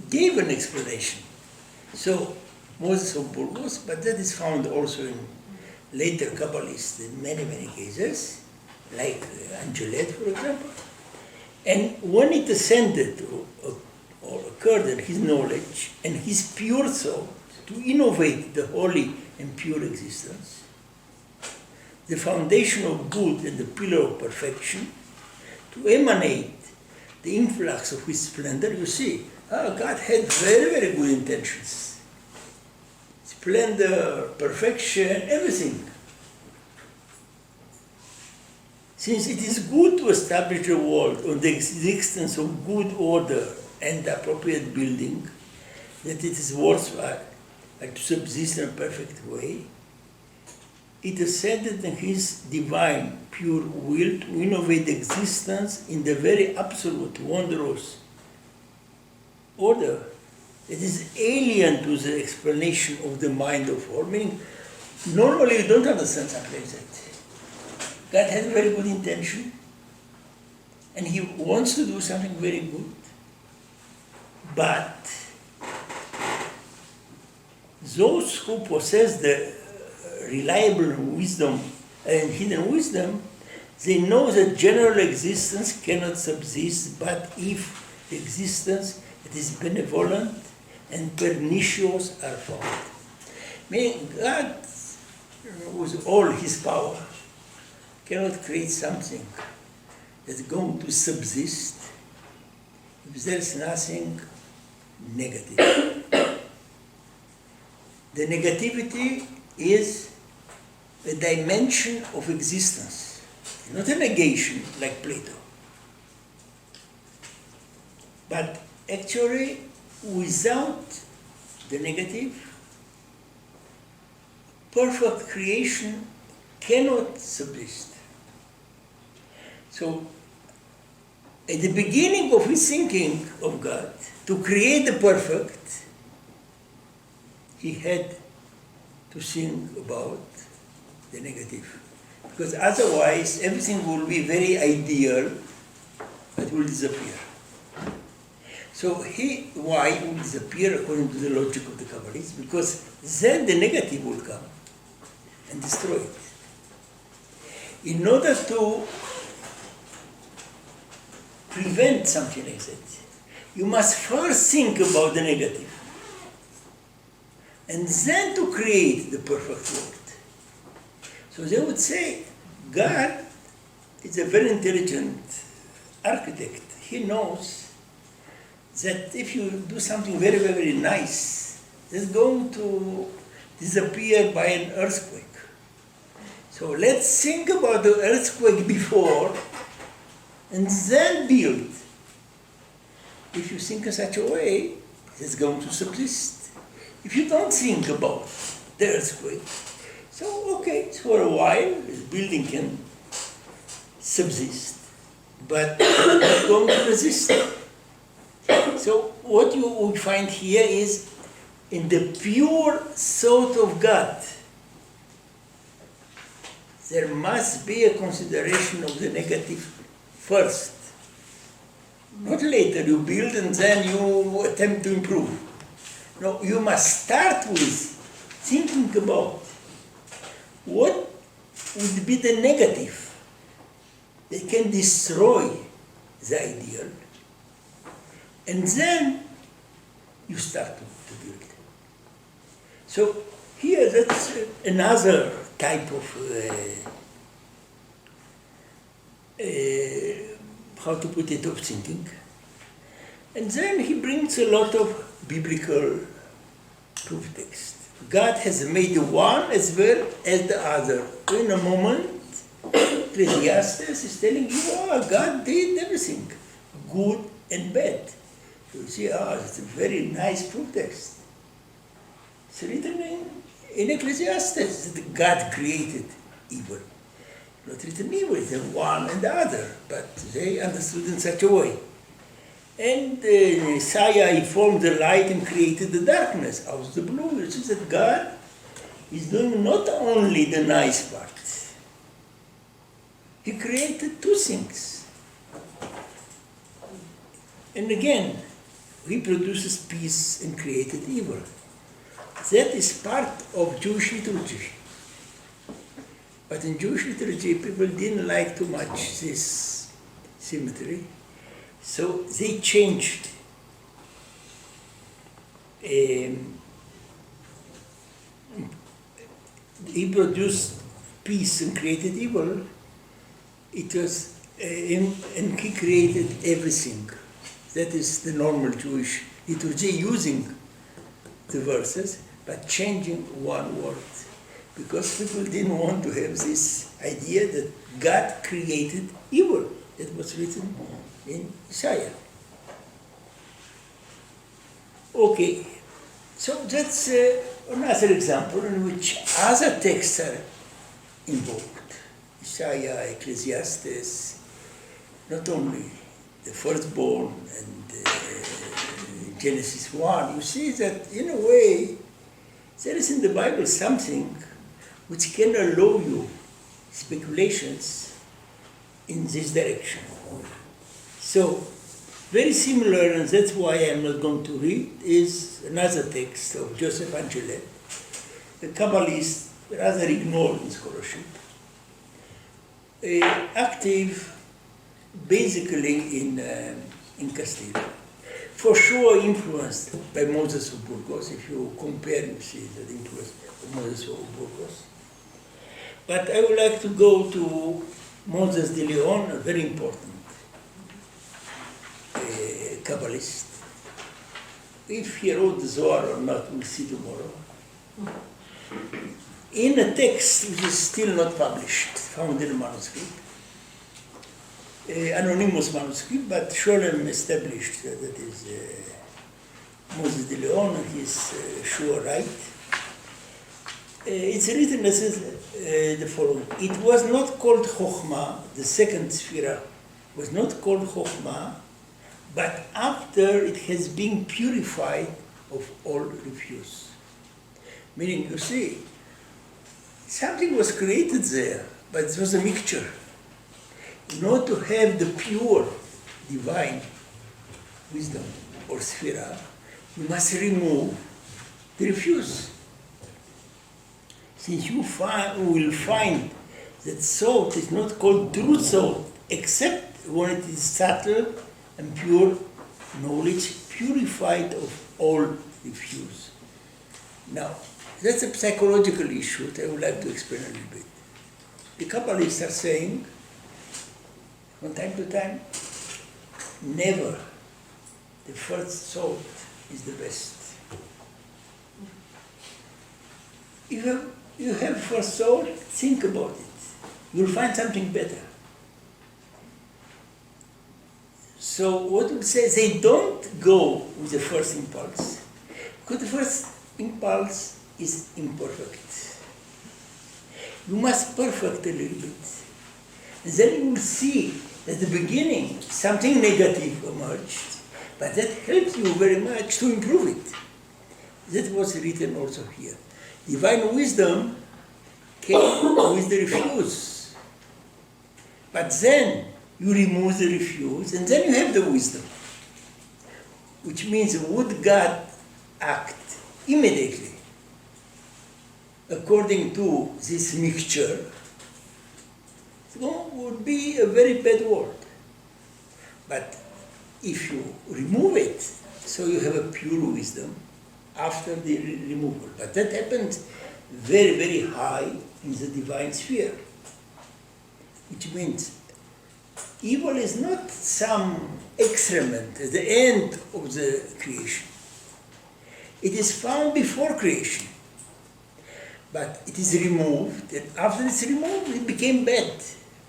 gave an explanation. So Moses of Burgos, but that is found also in later Kabbalists in many, many cases, like Angelet, for example. And when it ascended or occurred in his knowledge and his pure thought to innovate the holy and pure existence, the foundation of good and the pillar of perfection, to emanate the influx of his splendor, you see, God had very, very good intentions. Splendor, perfection, everything. Since it is good to establish the world on the existence of good order and appropriate building, that it is worthwhile to subsist in a perfect way, it ascended in his divine, pure will to innovate existence in the very absolute, wondrous order that is alien to the explanation of the mind of all. Meaning, normally you don't understand something like that. God has very good intention, and he wants to do something very good, but those who possess the reliable wisdom and hidden wisdom, they know that general existence cannot subsist but if the existence that is benevolent and pernicious are found. Meaning God, with all his power, cannot create something that's going to subsist if there's nothing negative. The negativity is a dimension of existence, not a negation like Plato. But actually, without the negative, perfect creation cannot subsist. So, at the beginning of his thinking of God, to create the perfect, he had to think about the negative. Because otherwise, everything will be very ideal, but will disappear. So why it will disappear according to the logic of the Kabbalists? Because then the negative will come and destroy it. In order to prevent something like that, you must first think about the negative, and then to create the perfect world. So they would say, God is a very intelligent architect, he knows that if you do something very, very nice, it's going to disappear by an earthquake. So let's think about the earthquake before and then build. If you think in such a way, it's going to subsist. If you don't think about the earthquake, so okay, for a while, the building can subsist, but it's not going to resist. So what you would find here is in the pure thought of God, there must be a consideration of the negative first. Not later you build and then you attempt to improve. No, you must start with thinking about what would be the negative that can destroy the ideal, and then you start to build. So here that's another type of how to put it, of thinking. And then he brings a lot of biblical proof text. God has made one as well as the other. In a moment, Ecclesiastes is telling you, oh, God did everything, good and bad. So you see, it's a very nice proof text. It's written in Ecclesiastes that God created evil. Not written evil, it's one and the other, but they understood in such a way. And Isaiah, he formed the light and created the darkness out of the blue. You see that God is doing not only the nice part. He created two things. And again, he produces peace and created evil. That is part of Jewish liturgy. But in Jewish liturgy, people didn't like too much this symmetry. So they changed. He produced peace and created evil. It was him, and he created everything. That is the normal Jewish liturgy, using the verses, but changing one word. Because people didn't want to have this idea that God created evil. That was written in Isaiah. Okay, so that's another example in which other texts are invoked. Isaiah, Ecclesiastes, not only the firstborn and Genesis 1. You see that in a way, there is in the Bible something which can allow you speculations in this direction. So, very similar, and that's why I'm not going to read, is another text of Joseph Angelet, the Kabbalist, rather ignored in scholarship, active basically in Castile. For sure influenced by Moses of Burgos. If you compare, you see that influence of Moses of Burgos. But I would like to go to Moses de Leon, a very important Kabbalist. If he wrote the Zohar or not, we'll see tomorrow. In a text which is still not published, found in a manuscript, anonymous manuscript, but Sholem established that is Moses de Leon and his sure right. It's written as the following. It was not called Chokhmah, the second Sphira was not called Chokhmah, but after it has been purified of all refuse. Meaning, you see, something was created there, but it was a mixture. In order to have the pure divine wisdom or Sphira, you must remove the refuse. Since you will find that thought is not called true thought, except when it is subtle and pure knowledge, purified of all refuse. Now, that's a psychological issue that I would like to explain a little bit. The Kabbalists are saying, from time to time, never the first thought is the best. If you have first thought, think about it. You'll find something better. So what we say, they don't go with the first impulse, because the first impulse is imperfect. You must perfect a little bit. And then you will see at the beginning something negative emerged, but that helps you very much to improve it. That was written also here. Divine wisdom came with the refuse. But then you remove the refuse, and then you have the wisdom. Which means, would God act immediately according to this mixture? It would be a very bad word. But if you remove it, so you have a pure wisdom after the removal. But that happens very, very high in the divine sphere. Which means evil is not some excrement at the end of the creation. It is found before creation. But it is removed, and after it's removed, it became bad.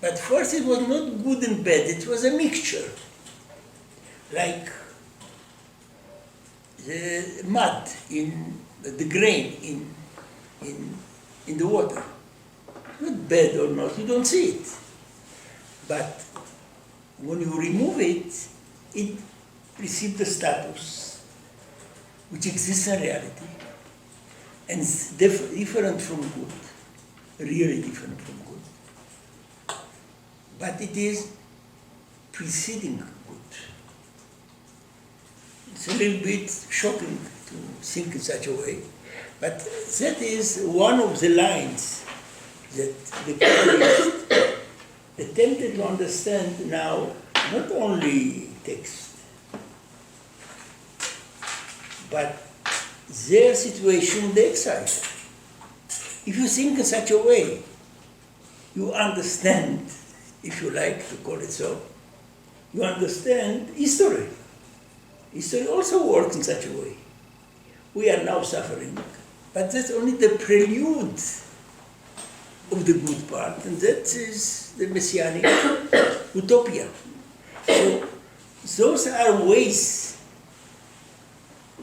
But first it was not good and bad, it was a mixture. Like the mud in the grain in the water. Not bad or not, you don't see it. But when you remove it, it receives the status which exists in reality and is different from good, really different from good. But it is preceding good. It's a little bit shocking to think in such a way, but that is one of the lines that the Kabbalists attempted to understand now, not only text, but their situation in the exile. If you think in such a way, you understand, if you like to call it so, you understand history. History also works in such a way. We are now suffering, but that's only the prelude of the good part, and that is the messianic utopia. So those are ways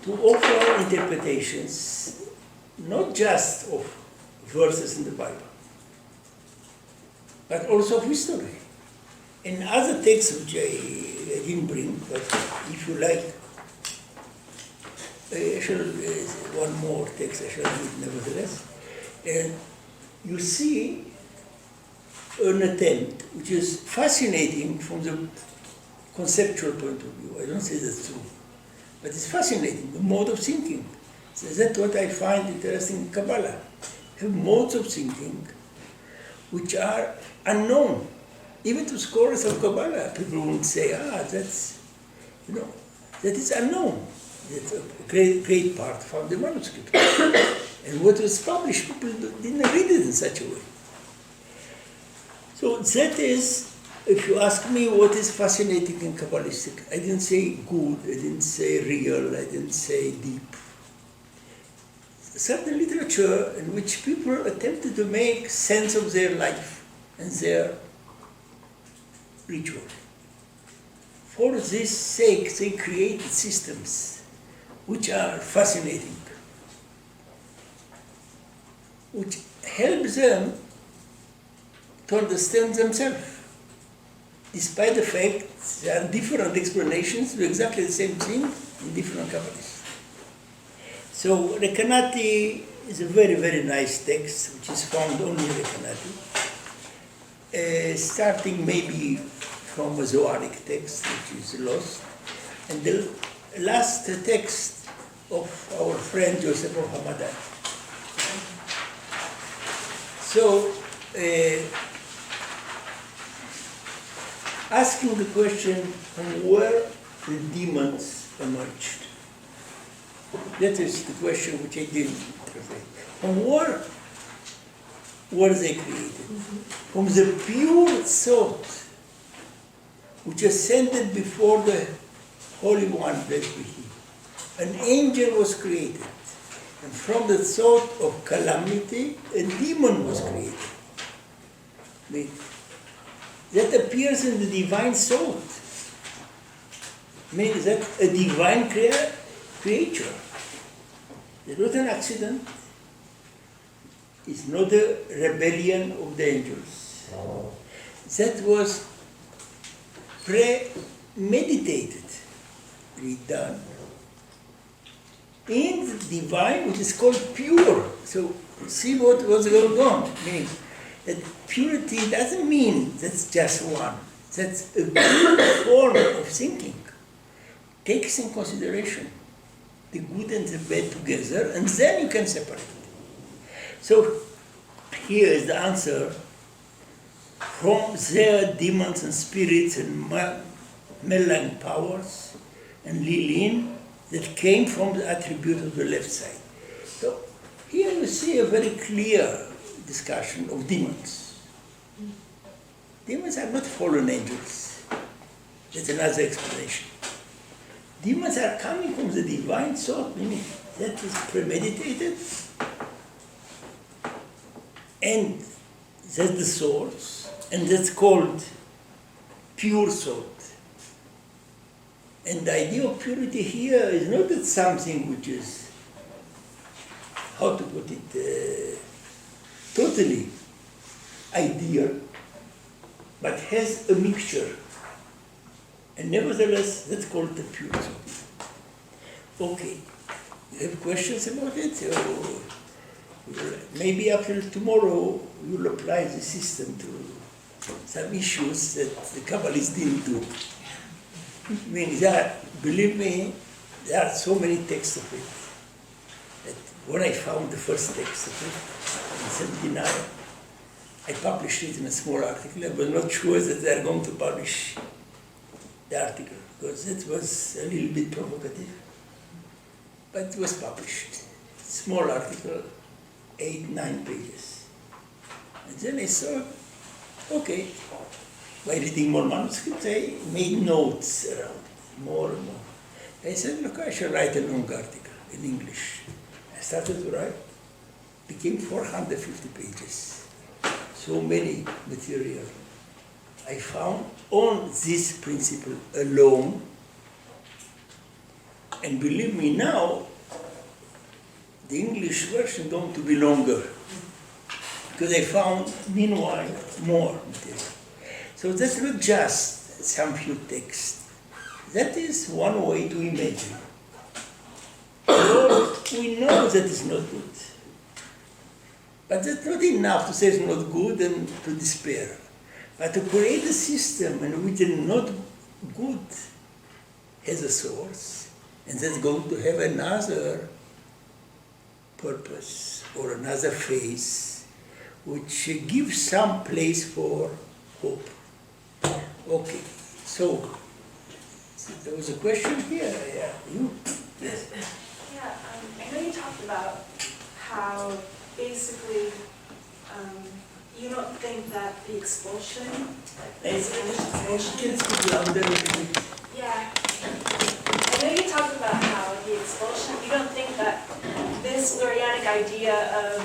to offer interpretations, not just of verses in the Bible, but also of history. And other texts which I didn't bring, but if you like, I shall one more text I shall read nevertheless. And you see an attempt which is fascinating from the conceptual point of view. I don't say that's true, but it's fascinating, the mode of thinking. So that's what I find interesting in Kabbalah. You have modes of thinking which are unknown. Even to scholars of Kabbalah, people won't say, that's, that is unknown. That's a great part from the manuscript. And what was published, people didn't read it in such a way. So that is, if you ask me what is fascinating in Kabbalistic, I didn't say good, I didn't say real, I didn't say deep. Certain literature in which people attempted to make sense of their life and their ritual. For this sake, they created systems which are fascinating, which help them to understand themselves, despite the fact there are different explanations to exactly the same thing in different Kabbalists. So Rekanati is a very, very nice text, which is found only in Rekanati, starting maybe from a Zoharic text, which is lost, and the last text of our friend Joseph of Hamadan. So, asking the question from where the demons emerged. That is the question which I didn't say. From where were they created? From the pure thought which ascended before the Holy One, blessed be He. An angel was created, and from the thought of calamity, a demon was created. That appears in the divine thought. Means that a divine creature. It's not an accident. It's not a rebellion of the angels. That was premeditated, redone. In the divine, which is called pure. So see what was going on. Meaning that purity doesn't mean that's just one. That's a good form of thinking. Takes in consideration the good and the bad together, and then you can separate. So here is the answer. From their demons and spirits and malign powers and lilin that came from the attribute of the left side. So here you see a very clear discussion of demons. Demons are not fallen angels. That's another explanation. Demons are coming from the divine thought, meaning that is premeditated, and that's the source, and that's called pure thought. And the idea of purity here is not that something which is, how to put it, totally ideal, but has a mixture. And nevertheless, that's called the pure thought. Okay, you have questions about it? Or maybe after tomorrow you'll apply the system to some issues that the Kabbalists didn't do. I mean, believe me, there are so many texts of it that when I found the first text of it in 79, I published it in a small article. I was not sure that they are going to publish the article because it was a little bit provocative, but it was published. Small article, 8-9 pages. And then I thought, okay, by reading more manuscripts, I made notes around it, more and more. I said, look, I shall write a long article in English. I started to write, became 450 pages. So many material I found on this principle alone. And believe me now, the English version is going to be longer because I found, meanwhile, more material. So that's not just some few texts. That is one way to imagine. We know that it's not good. But that's not enough to say it's not good and to despair. But to create a system in which the not good has a source, and that's going to have another purpose or another phase, which gives some place for hope. Okay, so there was a question here. Yeah, you? Yes. Yeah, I know you talked about how basically you don't think that the expulsion, the Spanish expulsion. Yeah. I know you talked about how the expulsion, you don't think that this Lurianic idea of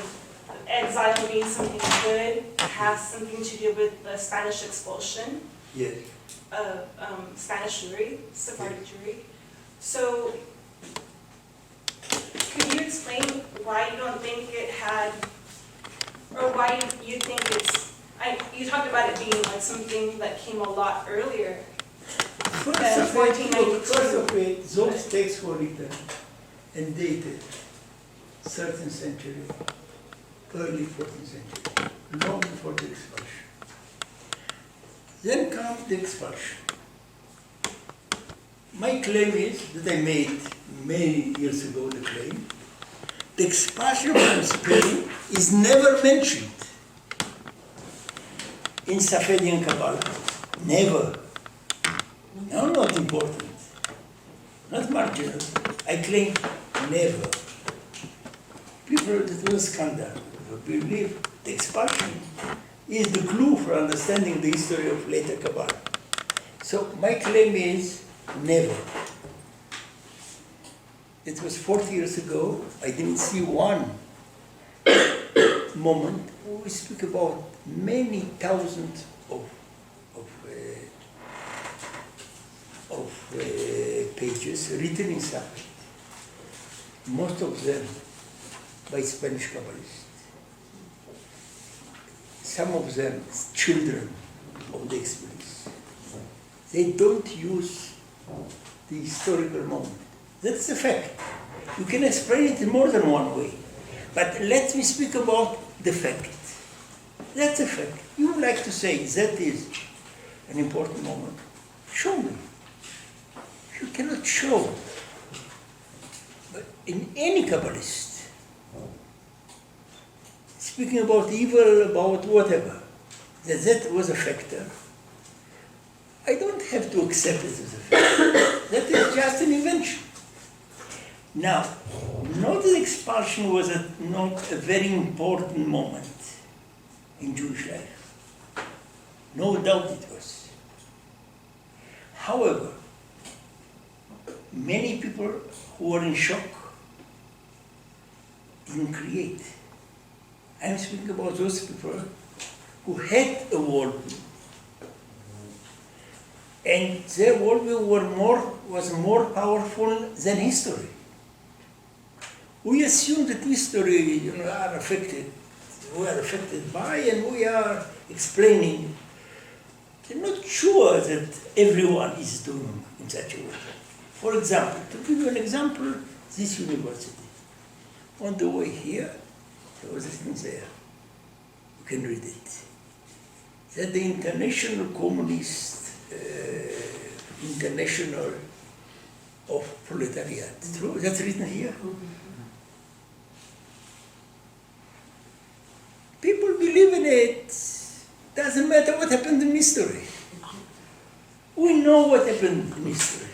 exile being something good has something to do with the Spanish expulsion? Yes. Of Spanish Jewry, Sephardic Jewry. So, could you explain why you don't think it had, or why you think it's, you talked about it being like something that came a lot earlier. First of it, those texts were written and dated 13th century, early 14th century, long before the expulsion. Then comes the expulsion. My claim is that I made many years ago the claim. The expulsion from Spain is never mentioned in Safedian Kabbalah. Never. No, not important. Not marginal. I claim never. People, it was scandal. Believe the expulsion is the clue for understanding the history of later Kabbalah. So my claim is never. It was 40 years ago. I didn't see one moment. We speak about many thousands of pages written in Sanskrit. Most of them by Spanish Kabbalists. Some of them children of the experience. They don't use the historical moment. That's the fact. You can explain it in more than one way. But let me speak about the fact. That's a fact. You would like to say that is an important moment. Show me. You cannot show. But in any Kabbalist, speaking about evil, about whatever, that was a factor, I don't have to accept it as a fact. That is just an invention. Now, not that expulsion was not a very important moment in Jewish life. No doubt it was. However, many people who were in shock didn't create. I'm speaking about those people who had a worldview. And their worldview was more powerful than history. We assume that history, are affected. We are affected by, and we are explaining. I'm not sure that everyone is doing in such a way. For example, to give you an example, this university. On the way here, there was written there. You can read it. That the International Communist International of Proletariat. True? That's written here. People believe in it. Doesn't matter what happened in history. We know what happened in history.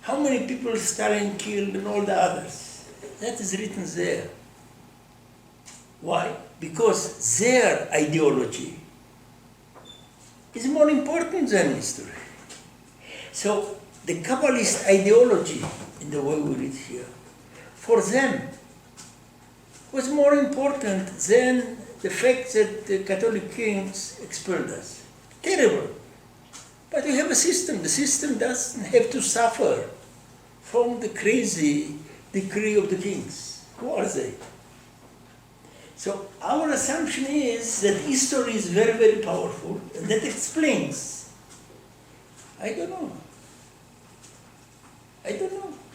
How many people Stalin killed and all the others. That is written there. Why? Because their ideology is more important than history. So the Kabbalist ideology, in the way we read here, for them was more important than the fact that the Catholic kings expelled us. Terrible. But we have a system. The system doesn't have to suffer from the crazy decree of the kings. Who are they? So our assumption is that history is very, very powerful, and that explains. I don't know.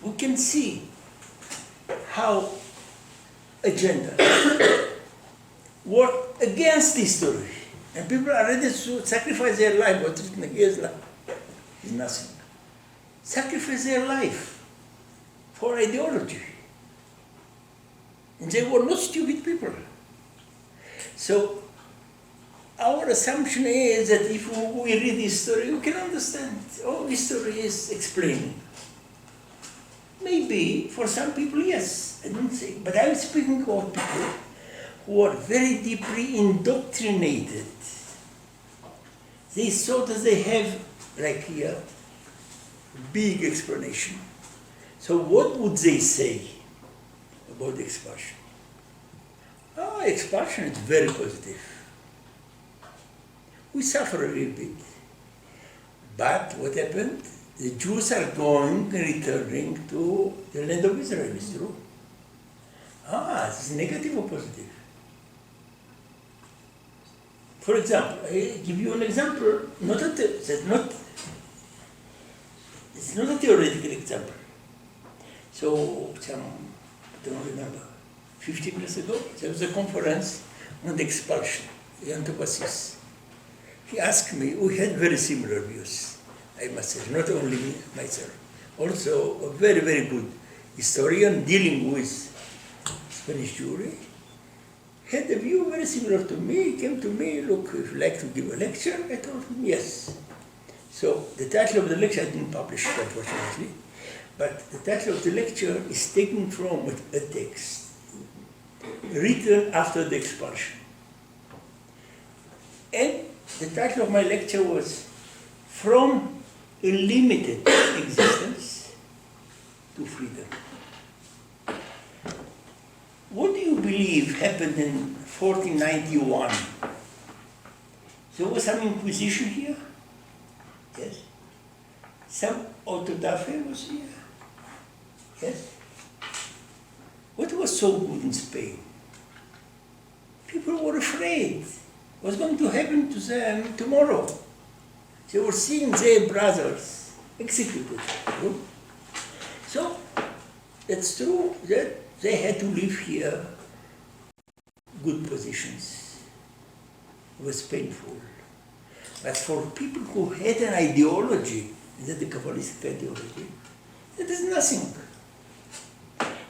We can see how agenda work against history, and people are ready to sacrifice their life. What's written here is nothing. Sacrifice their life for ideology. And they were not stupid people. So our assumption is that if we read history, we can understand. Oh, history is explaining. Maybe for some people, yes. I don't say, but I'm speaking about people who are very deeply indoctrinated. They thought that they have, like here, big explanation. So what would they say about the expulsion? Oh, expulsion is very positive. We suffer a little bit. But what happened? The Jews are returning to the land of Israel, it's true. This is negative or positive? For example, I give you an example, it's not a theoretical example. So, I don't remember, 15 years ago, there was a conference on the expulsion, the Antipasis. He asked me, we had very similar views, I must say, not only me, myself. Also, a very, very good historian dealing with Spanish Jewry, had a view very similar to me. He came to me, look, if you'd like to give a lecture, I told him yes. So the title of the lecture I didn't publish it, unfortunately, but the title of the lecture is taken from a text written after the expulsion. And the title of my lecture was from a limited existence to freedom. What do you believe happened in 1491? There was some inquisition here? Yes. Some autodafé was here? Yes. What was so good in Spain? People were afraid. What's going to happen to them tomorrow? They were seeing their brothers executed. So, it's true that they had to live here good positions. It was painful. But for people who had an ideology, that the Kabbalistic ideology, that is nothing.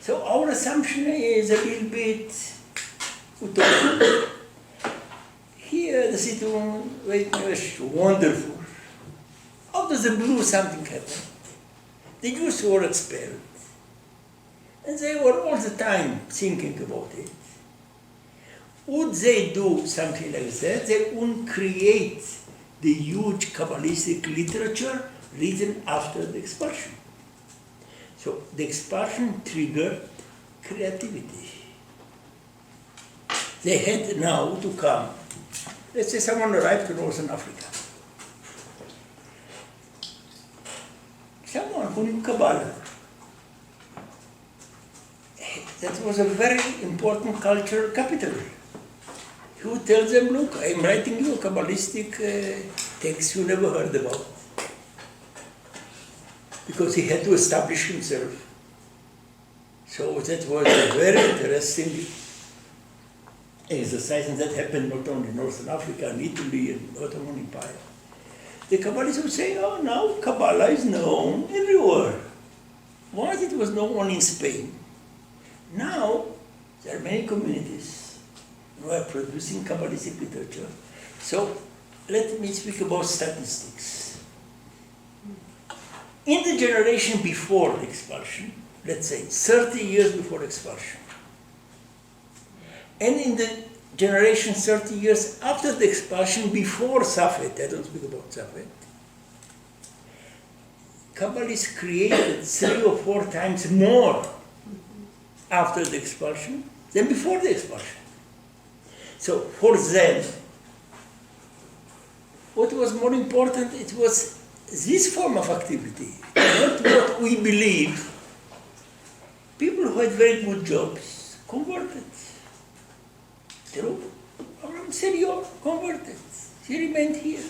So our assumption is a little bit utopic. Here the situation was wonderful. Out of the blue something happened. The Jews were expelled. And they were all the time thinking about it. Would they do something like that? They would create the huge Kabbalistic literature written after the expulsion. So the expulsion triggered creativity. They had now to come. Let's say someone arrived to Northern Africa. Someone who knew Kabbalah. That was a very important cultural capital. He would tell them, look, I'm writing you a Kabbalistic text you never heard about. Because he had to establish himself. So that was a very interesting exercise, and that happened not only in Northern Africa and Italy and Ottoman Empire. The Kabbalists would say, oh, now Kabbalah is known everywhere. Once it was known in Spain. Now, there are many communities who are producing Kabbalistic literature. So, let me speak about statistics. In the generation before the expulsion, let's say 30 years before expulsion, and in the generation 30 years after the expulsion, before Safed, I don't speak about Safed, Kabbalists created 3 or 4 times more after the expulsion than before the expulsion. So for them, what was more important, it was this form of activity, not what we believe. People who had very good jobs converted. True? Abraham Senior converted. He remained here.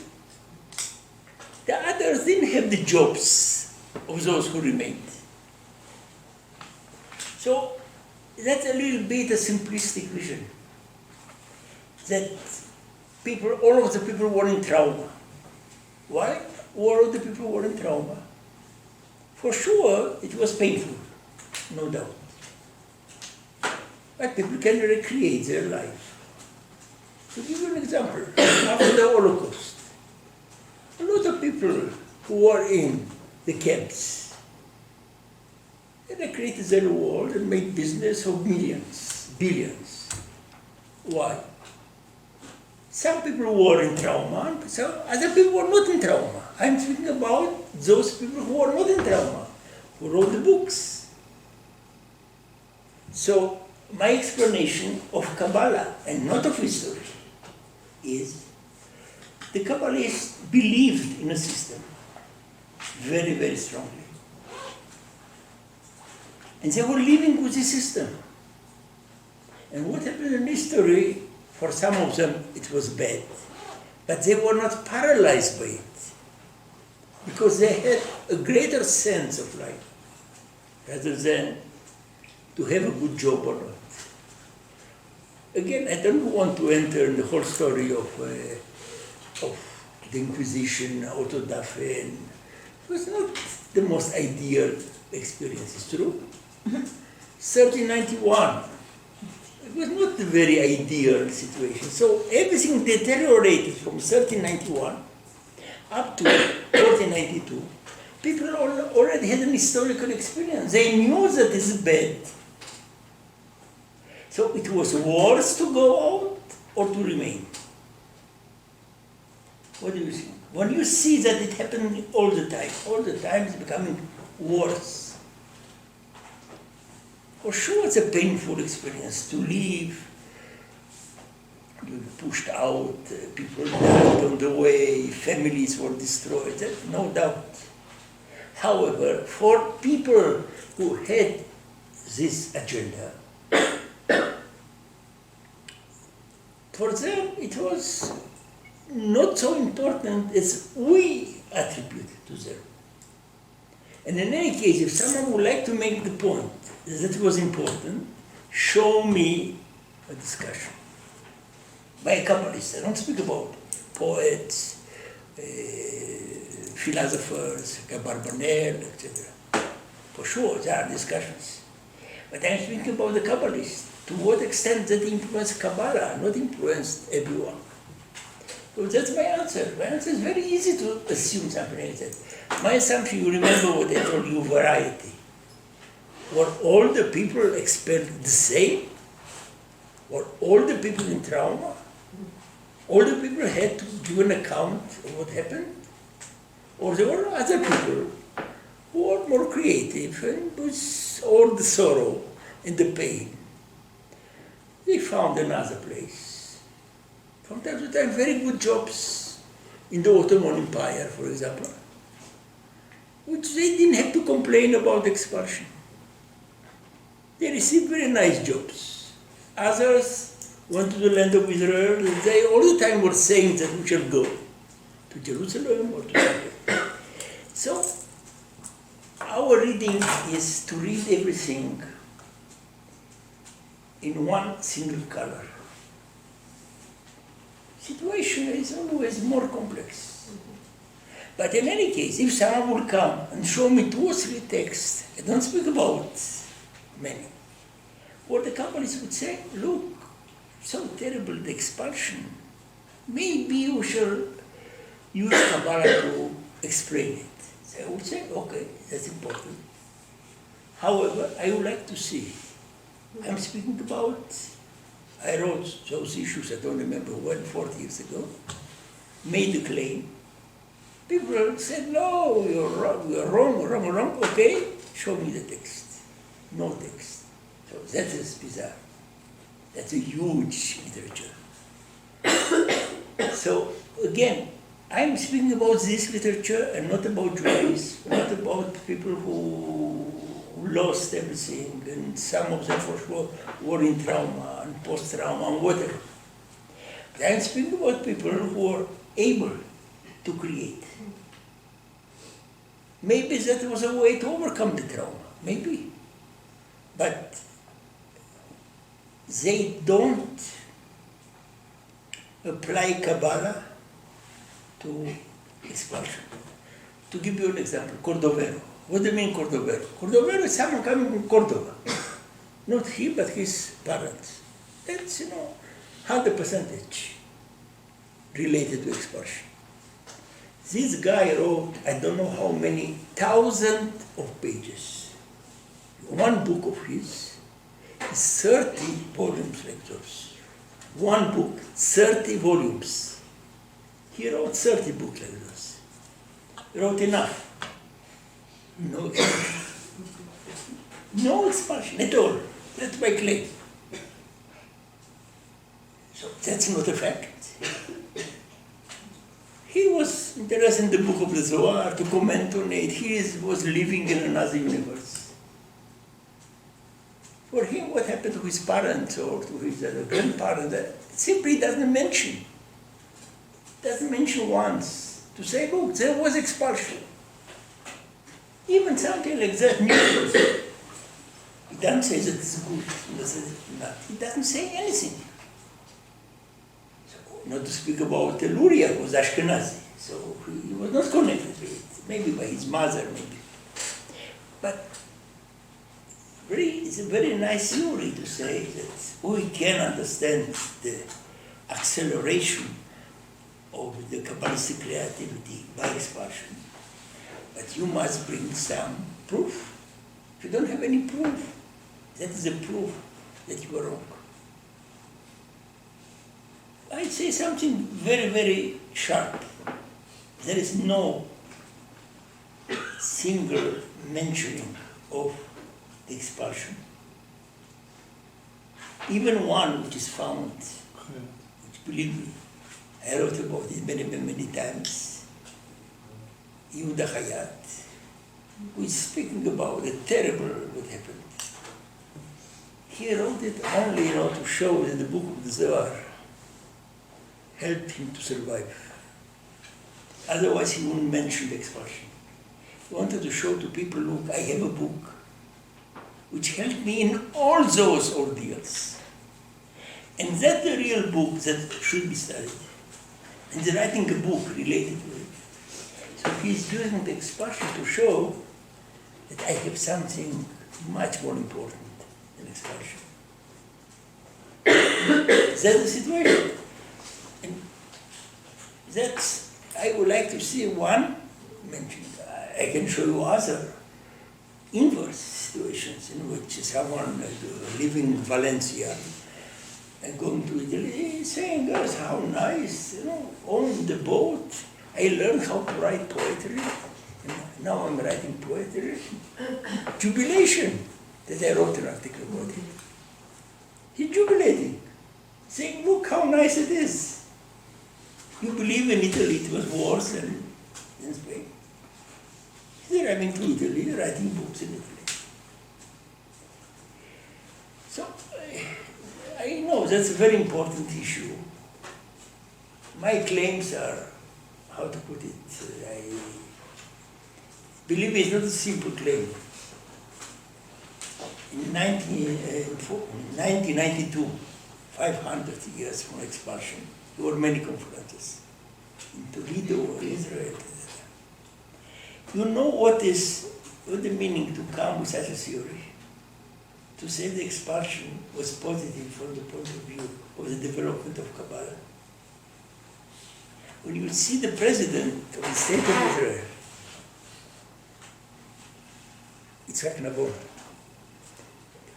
The others didn't have the jobs of those who remained. So that's a little bit a simplistic vision. That people, all of the people were in trauma. Why? All of the people were in trauma. For sure, it was painful, no doubt. But people can recreate their life. To give you an example, after the Holocaust, a lot of people who were in the camps, they created their world and made business of millions, billions. Why? Some people were in trauma, and some other people were not in trauma. I'm speaking about those people who were not in trauma, who wrote the books. So my explanation of Kabbalah, and not of history, is the Kabbalists believed in a system very, very strongly. And they were living with the system. And what happened in history, for some of them, it was bad. But they were not paralyzed by it. Because they had a greater sense of life, rather than to have a good job or not. Again, I don't want to enter in the whole story of the Inquisition, autodafé. It was not the most ideal experience, it's true. 1391, it was not a very ideal situation. So everything deteriorated from 1391 up to 1492. People already had an historical experience. They knew that this is bad. So it was worse to go out or to remain. What do you think? When you see that it happening all the time it's becoming worse. For sure it's a painful experience to leave, to be pushed out, people died on the way, families were destroyed, no doubt. However, for people who had this agenda, for them it was not so important as we attribute to them. And in any case, if someone would like to make the point that it was important, show me a discussion by a Kabbalist. I don't speak about poets, philosophers, Abarbanel, etc. For sure, there are discussions. But I'm speaking about the Kabbalists. To what extent that influenced Kabbalah, not influenced everyone. So that's my answer. My answer is very easy to assume something like that. My assumption, you remember what I told you, variety. Were all the people expelled the same? Were all the people in trauma? All the people had to give an account of what happened? Or there were other people who were more creative and with all the sorrow and the pain. They found another place. From time to time, very good jobs in the Ottoman Empire, for example, which they didn't have to complain about expulsion. They received very nice jobs. Others went to the land of Israel. They all the time were saying that we shall go to Jerusalem or to somewhere. So, our reading is to read everything in one single color. Situation is always more complex. But in any case, if someone will come and show me 2 or 3 texts, I don't speak about many, what the Kabbalists would say, look, so terrible the expulsion, maybe we shall use Kabbalah to explain it. So I would say, okay, that's important. However, I would like to see. I'm speaking about, I wrote those issues, I don't remember when, 40 years ago, made a claim. People said, no, you're wrong, okay, show me the text. No text. So that is bizarre. That's a huge literature. So again, I'm speaking about this literature and not about Jews, not about people who lost everything, and some of them for sure were in trauma and post-trauma and whatever. But I'm speaking about people who are able to create. Maybe that was a way to overcome the trauma, maybe. But they don't apply Kabbalah to expulsion. To give you an example, Cordovero. What do you mean Cordovero? Cordovero is someone coming from Cordova. Not he, but his parents. That's, 100% related to expulsion. This guy wrote, I don't know how many, thousands of pages. One book of his is 30 volumes like those. One book, 30 volumes. He wrote 30 books like this. He wrote enough. No expulsion. No expulsion at all. That's my claim. So that's not a fact. He was interested in the book of the Zohar to comment on it. He was living in another universe. For him, what happened to his parents or to his grandparents, simply doesn't mention. Doesn't mention once. To say, look, there was expulsion. Even something like that, news. He doesn't say that it's good. He doesn't say anything. So, not to speak about Luria, who was Ashkenazi. So he was not connected with it. Maybe by his mother, maybe. But it's a very nice theory to say that we can understand the acceleration of the Kabbalistic creativity by expulsion. But you must bring some proof. If you don't have any proof, that is the proof that you are wrong. I'd say something very, very sharp. there is no single mentioning of the expulsion. Even one which is found, which believe me, I wrote about it many, many, many times, Yehuda Hayat, who is speaking about the terrible what happened. He wrote it only to show that the book of the Zohar helped him to survive. Otherwise he wouldn't mention the expulsion. He wanted to show to people, look, I have a book which helped me in all those ordeals. And that's the real book that should be studied. And he's writing a book related to it. So he's using the expulsion to show that I have something much more important than expulsion. That's the situation. And that's, I would like to see one mentioned. I can show you other inverse situations in which someone living in Valencia and going to Italy saying, "Guys, how nice, on the boat, I learned how to write poetry. And now I'm writing poetry." Jubilation that I wrote an article about it. He's jubilating, saying, "Look how nice it is. You believe in Italy it was worse than in Spain." He's arriving to Italy, writing books in Italy. So, I know that's a very important issue. My claims are, how to put it, I believe it's not a simple claim. In 1992, 500 years from expulsion, there were many conferences in Toledo, Israel. You know what the meaning to come with such a theory? To say the expulsion was positive from the point of view of the development of Kabbalah. When you see the president of the state of Israel, Yitzhak Nabon,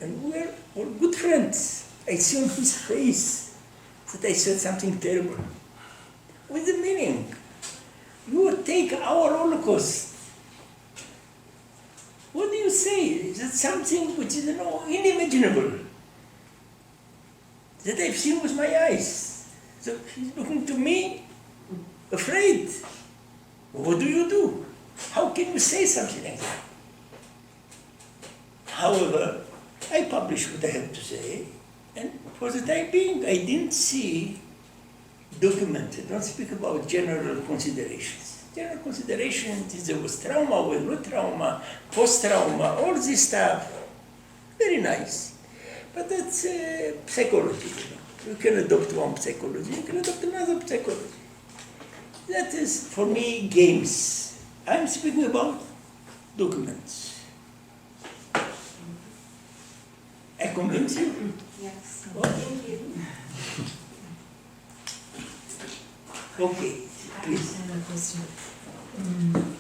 and we are all good friends. I see on his face that I said something terrible. What's the meaning? You take our Holocaust. What do you say? Is that something which is unimaginable? That I've seen with my eyes. So he's looking to me, afraid. What do you do? How can you say something like that? However, I published what I had to say, and for the time being, I didn't see documented, don't speak about general considerations. General considerations is there was trauma, was no trauma, post-trauma, all this stuff. Very nice. But that's psychology. You can adopt one psychology, you can adopt another psychology. That is, for me, games. I'm speaking about documents. I convince you? Yes. Thank you. Okay, please. I have a question.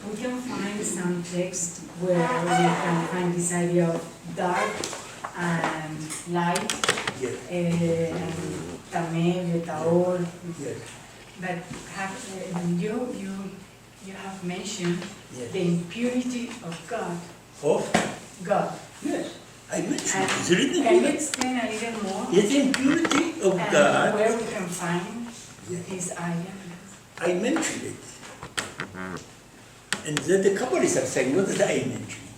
We can find some text where we can find this idea of dark and light, Yes. tamel, taor. Yes. But you have mentioned Yes. the impurity of God. Of? God. Yes. I mentioned And it's written can you here. explain a little more? It's the impurity of And God. where we can find Yes. this idea? I mentioned it. And that the Kabbalists are saying, not that I mentioned it.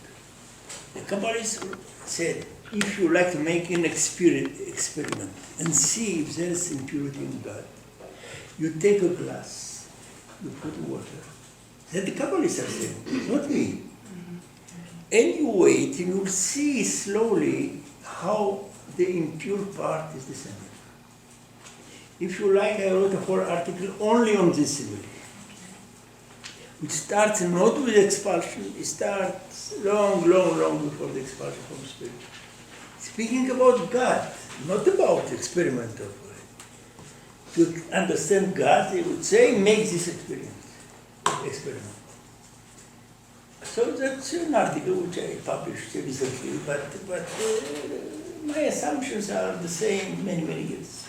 The Kabbalists said, if you like to make an experiment and see if there is impurity in God, you take a glass, you put water. That the Kabbalists are saying, not me. And you wait and you'll see slowly how the impure part is descending. If you like, I wrote a whole article only on this simile, which starts not with expulsion, it starts long before the expulsion from spirit. Speaking about God, not about experiment of to understand God, they would say, make this experiment. So that's an article which I published recently, but my assumptions are the same many years.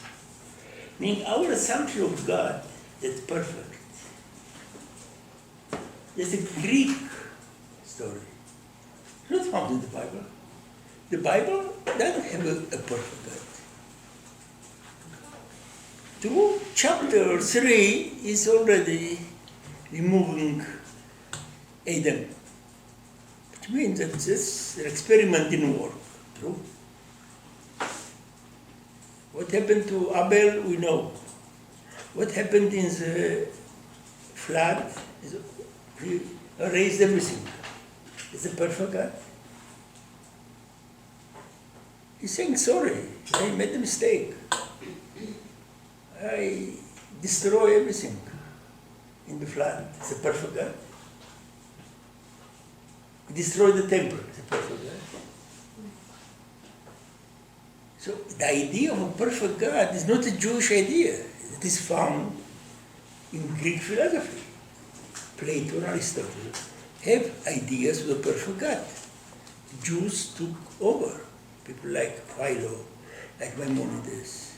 Meaning our assumption of God that's perfect There's a Greek story. It's not found in the Bible. The Bible doesn't have a perfect God. To chapter 3 is already removing Adam. Which means that this experiment didn't work. True? What happened to Abel, we know. What happened in the flood, he erased everything. Is a perfect God? He's saying, sorry, I made a mistake. I destroy everything in the flood. It's a perfect God. He destroyed the temple. It's a perfect God. So the idea of a perfect God is not a Jewish idea. It is found in Greek philosophy. Plato and Aristotle have ideas of a perfect God. Jews took over. People like Philo, like Maimonides.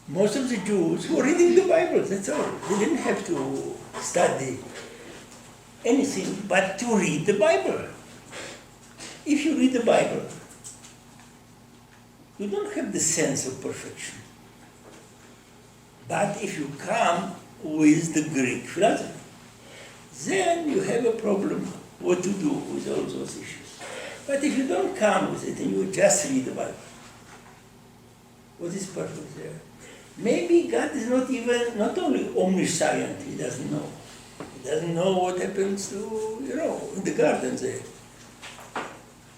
Most of the Jews were reading the Bible, that's all. They didn't have to study anything but to read the Bible. If you read the Bible, you don't have the sense of perfection. But if you come with the Greek philosophy, then you have a problem what to do with all those issues. But if you don't come with it and you just read the Bible, what is perfect there? Maybe God is not only omniscient, he doesn't know. He doesn't know what happens to, in the garden there.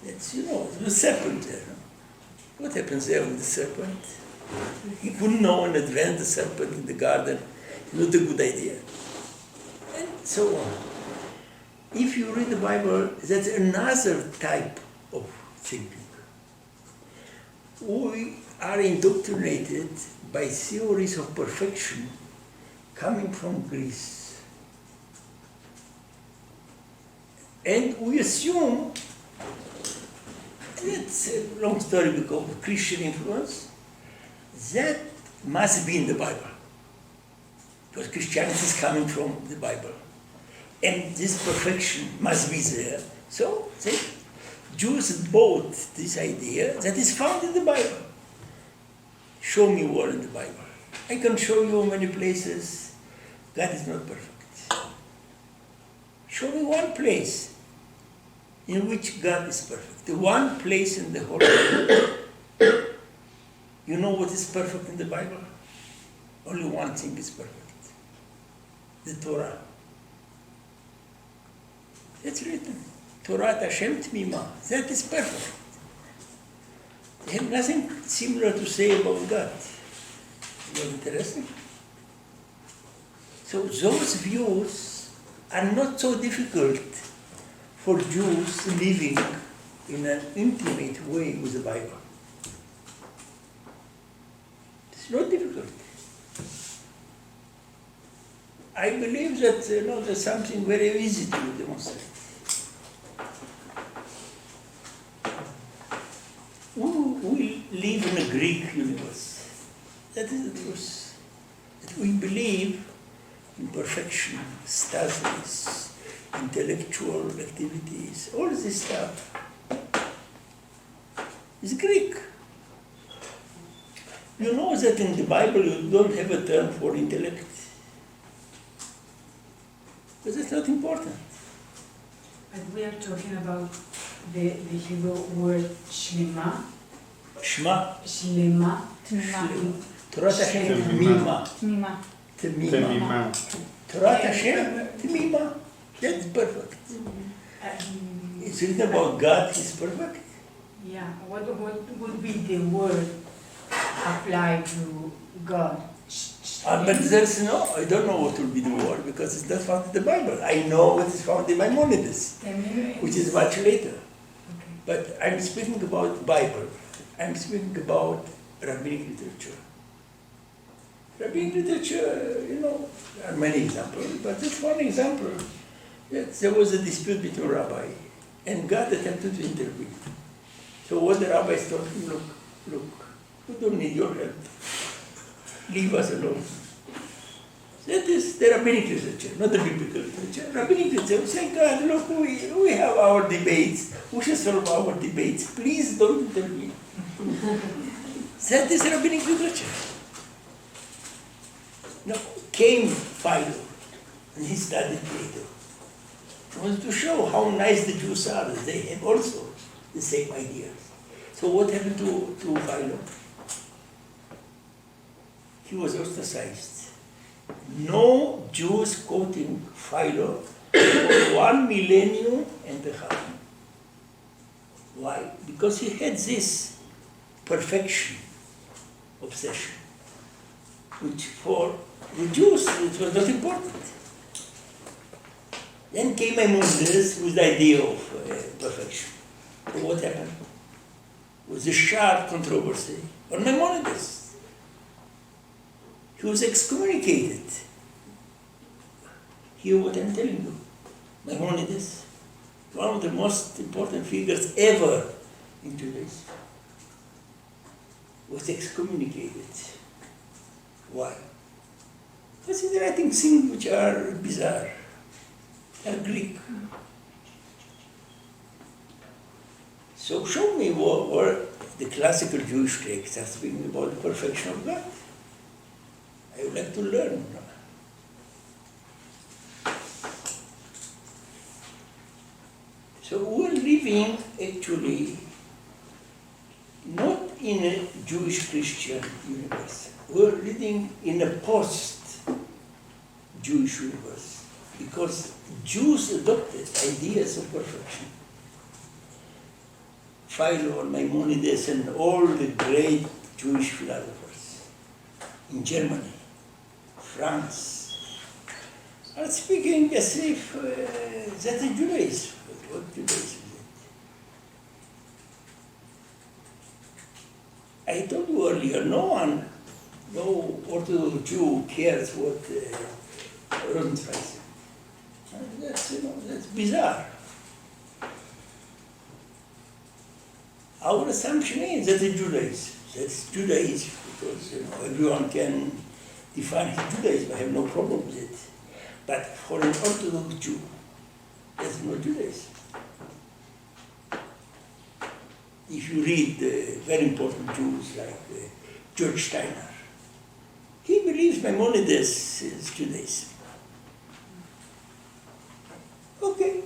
It's, the serpent there. What happens there with the serpent? He couldn't know in advance the serpent in the garden. Not a good idea. And so on. If you read the Bible, that's another type of thinking. We are indoctrinated by theories of perfection coming from Greece. And we assume, it's a long story because of Christian influence, that must be in the Bible. Because Christianity is coming from the Bible. And this perfection must be there. So the Jews bought this idea that is found in the Bible. Show me where in the Bible. I can show you many places God is not perfect. Show me one place in which God is perfect. The one place in the whole Bible. You know what is perfect in the Bible? Only one thing is perfect. The Torah. It's written. Torah Hashem Tmima. That is perfect. They have nothing similar to say about God. Isn't that interesting? So those views are not so difficult for Jews living in an intimate way with the Bible. It's not difficult. I believe that there's something very easy to demonstrate. We live in a Greek universe. That is the truth. That we believe in perfection, stasis, intellectual activities, all this stuff is Greek. You know that in the Bible you don't have a term for intellect. Because it's not important. But we are talking about the Hebrew word Shema. Shema. Shlema. Torah Hashem Tmima. Tmima. Tmima. Torah Hashem Tmima. That's perfect. It's written about God, He's perfect. Yeah, what would be the word applied to God? But there's I don't know what will be the word because it's not found in the Bible. I know what is found in Maimonides, which is much later. Okay. But I'm speaking about Bible. I'm speaking about rabbinic literature. Rabbinic literature, there are many examples, but just one example. That there was a dispute between a rabbi, and God attempted to intervene. So what the rabbis told him, look, we don't need your help. Leave us alone. That is the rabbinic literature, not the biblical literature. rabbinic principle, say, God, look, we have our debates, we should solve our debates, please don't intervene. That is rabbinic literature. Now, came Philo, and he studied Plato. He wanted to show how nice the Jews are, they have also the same ideas. So what happened to Philo? He was ostracized. No Jews quoting Philo for 1.5 millennium. Why? Because he had this perfection obsession, which for the Jews it was not important. Then came Maimonides with the idea of perfection. So what happened? It was a sharp controversy on Maimonides. He was excommunicated. Hear what I'm telling you. Maimonides, one of the most important figures ever in Judaism, was excommunicated. Why? Because he's writing things which are bizarre, they are Greek. So show me what the classical Jewish texts are speaking about the perfection of God. I would like to learn. So we're living actually not in a Jewish Christian universe. We're living in a post-Jewish universe because Jews adopted ideas of perfection. Philo and Maimonides and all the great Jewish philosophers in Germany, France, are speaking as if that is Judaism. What Judaism is it? I told you earlier, no Orthodox Jew cares what Rosenfeld said. That's bizarre. Our assumption is that it's Judaism. That's Judaism because everyone can define Judaism. I have no problem with it. But for an Orthodox Jew, that's not Judaism. If you read very important Jews like George Steiner, he believes Maimonides is Judaism. Okay,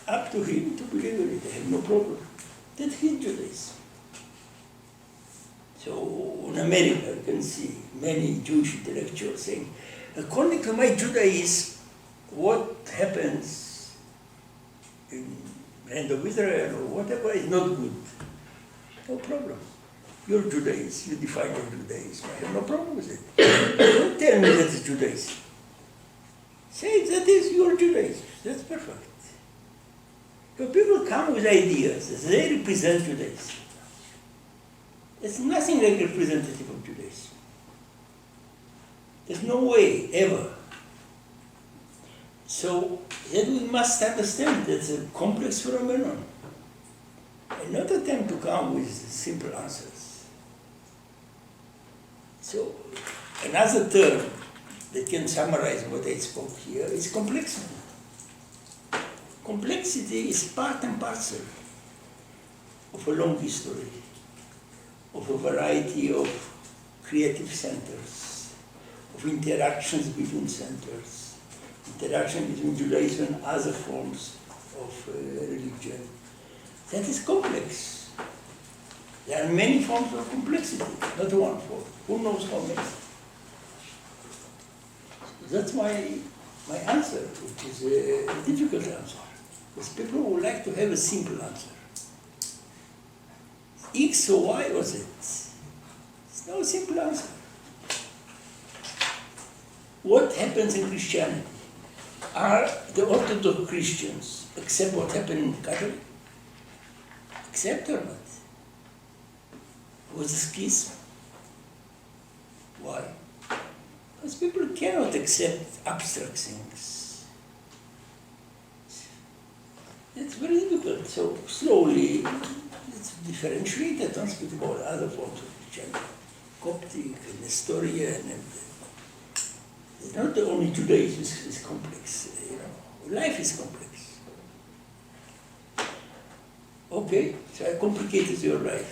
up to him to believe in it. I have no problem. That's his Judaism. So in America, you can see many Jewish intellectuals saying, according to my Judaism, what happens in land of Israel or whatever is not good. No problem. Your Judaism, you define your Judaism. I have no problem with it. Don't tell me that it's Judaism. Say that is your Judaism. That's perfect. So people come with ideas that they represent Judaism. There's nothing like representative of Judaism. There's no way, ever. So then we must understand that it's a complex phenomenon and not attempt to come with simple answers. So another term that can summarize what I spoke here is complexity. Complexity is part and parcel of a long history, of a variety of creative centers, of interactions between centers, interaction between Judaism and other forms of religion. That is complex. There are many forms of complexity, not one form. Who knows how many? That's my answer, which is a difficult answer. Because people would like to have a simple answer. X or Y or Z. It's no simple answer. What happens in Christianity? Are the Orthodox Christians accept what happened in Catholic? Accept or not? Was a schism? Why? Because people cannot accept abstract things. It's very difficult. So slowly, let's differentiate it. Don't speak about other forms of Christianity, Coptic and Nestorian, and not the only Judaism is complex. Life is complex. Okay, so I complicated your life.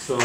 So,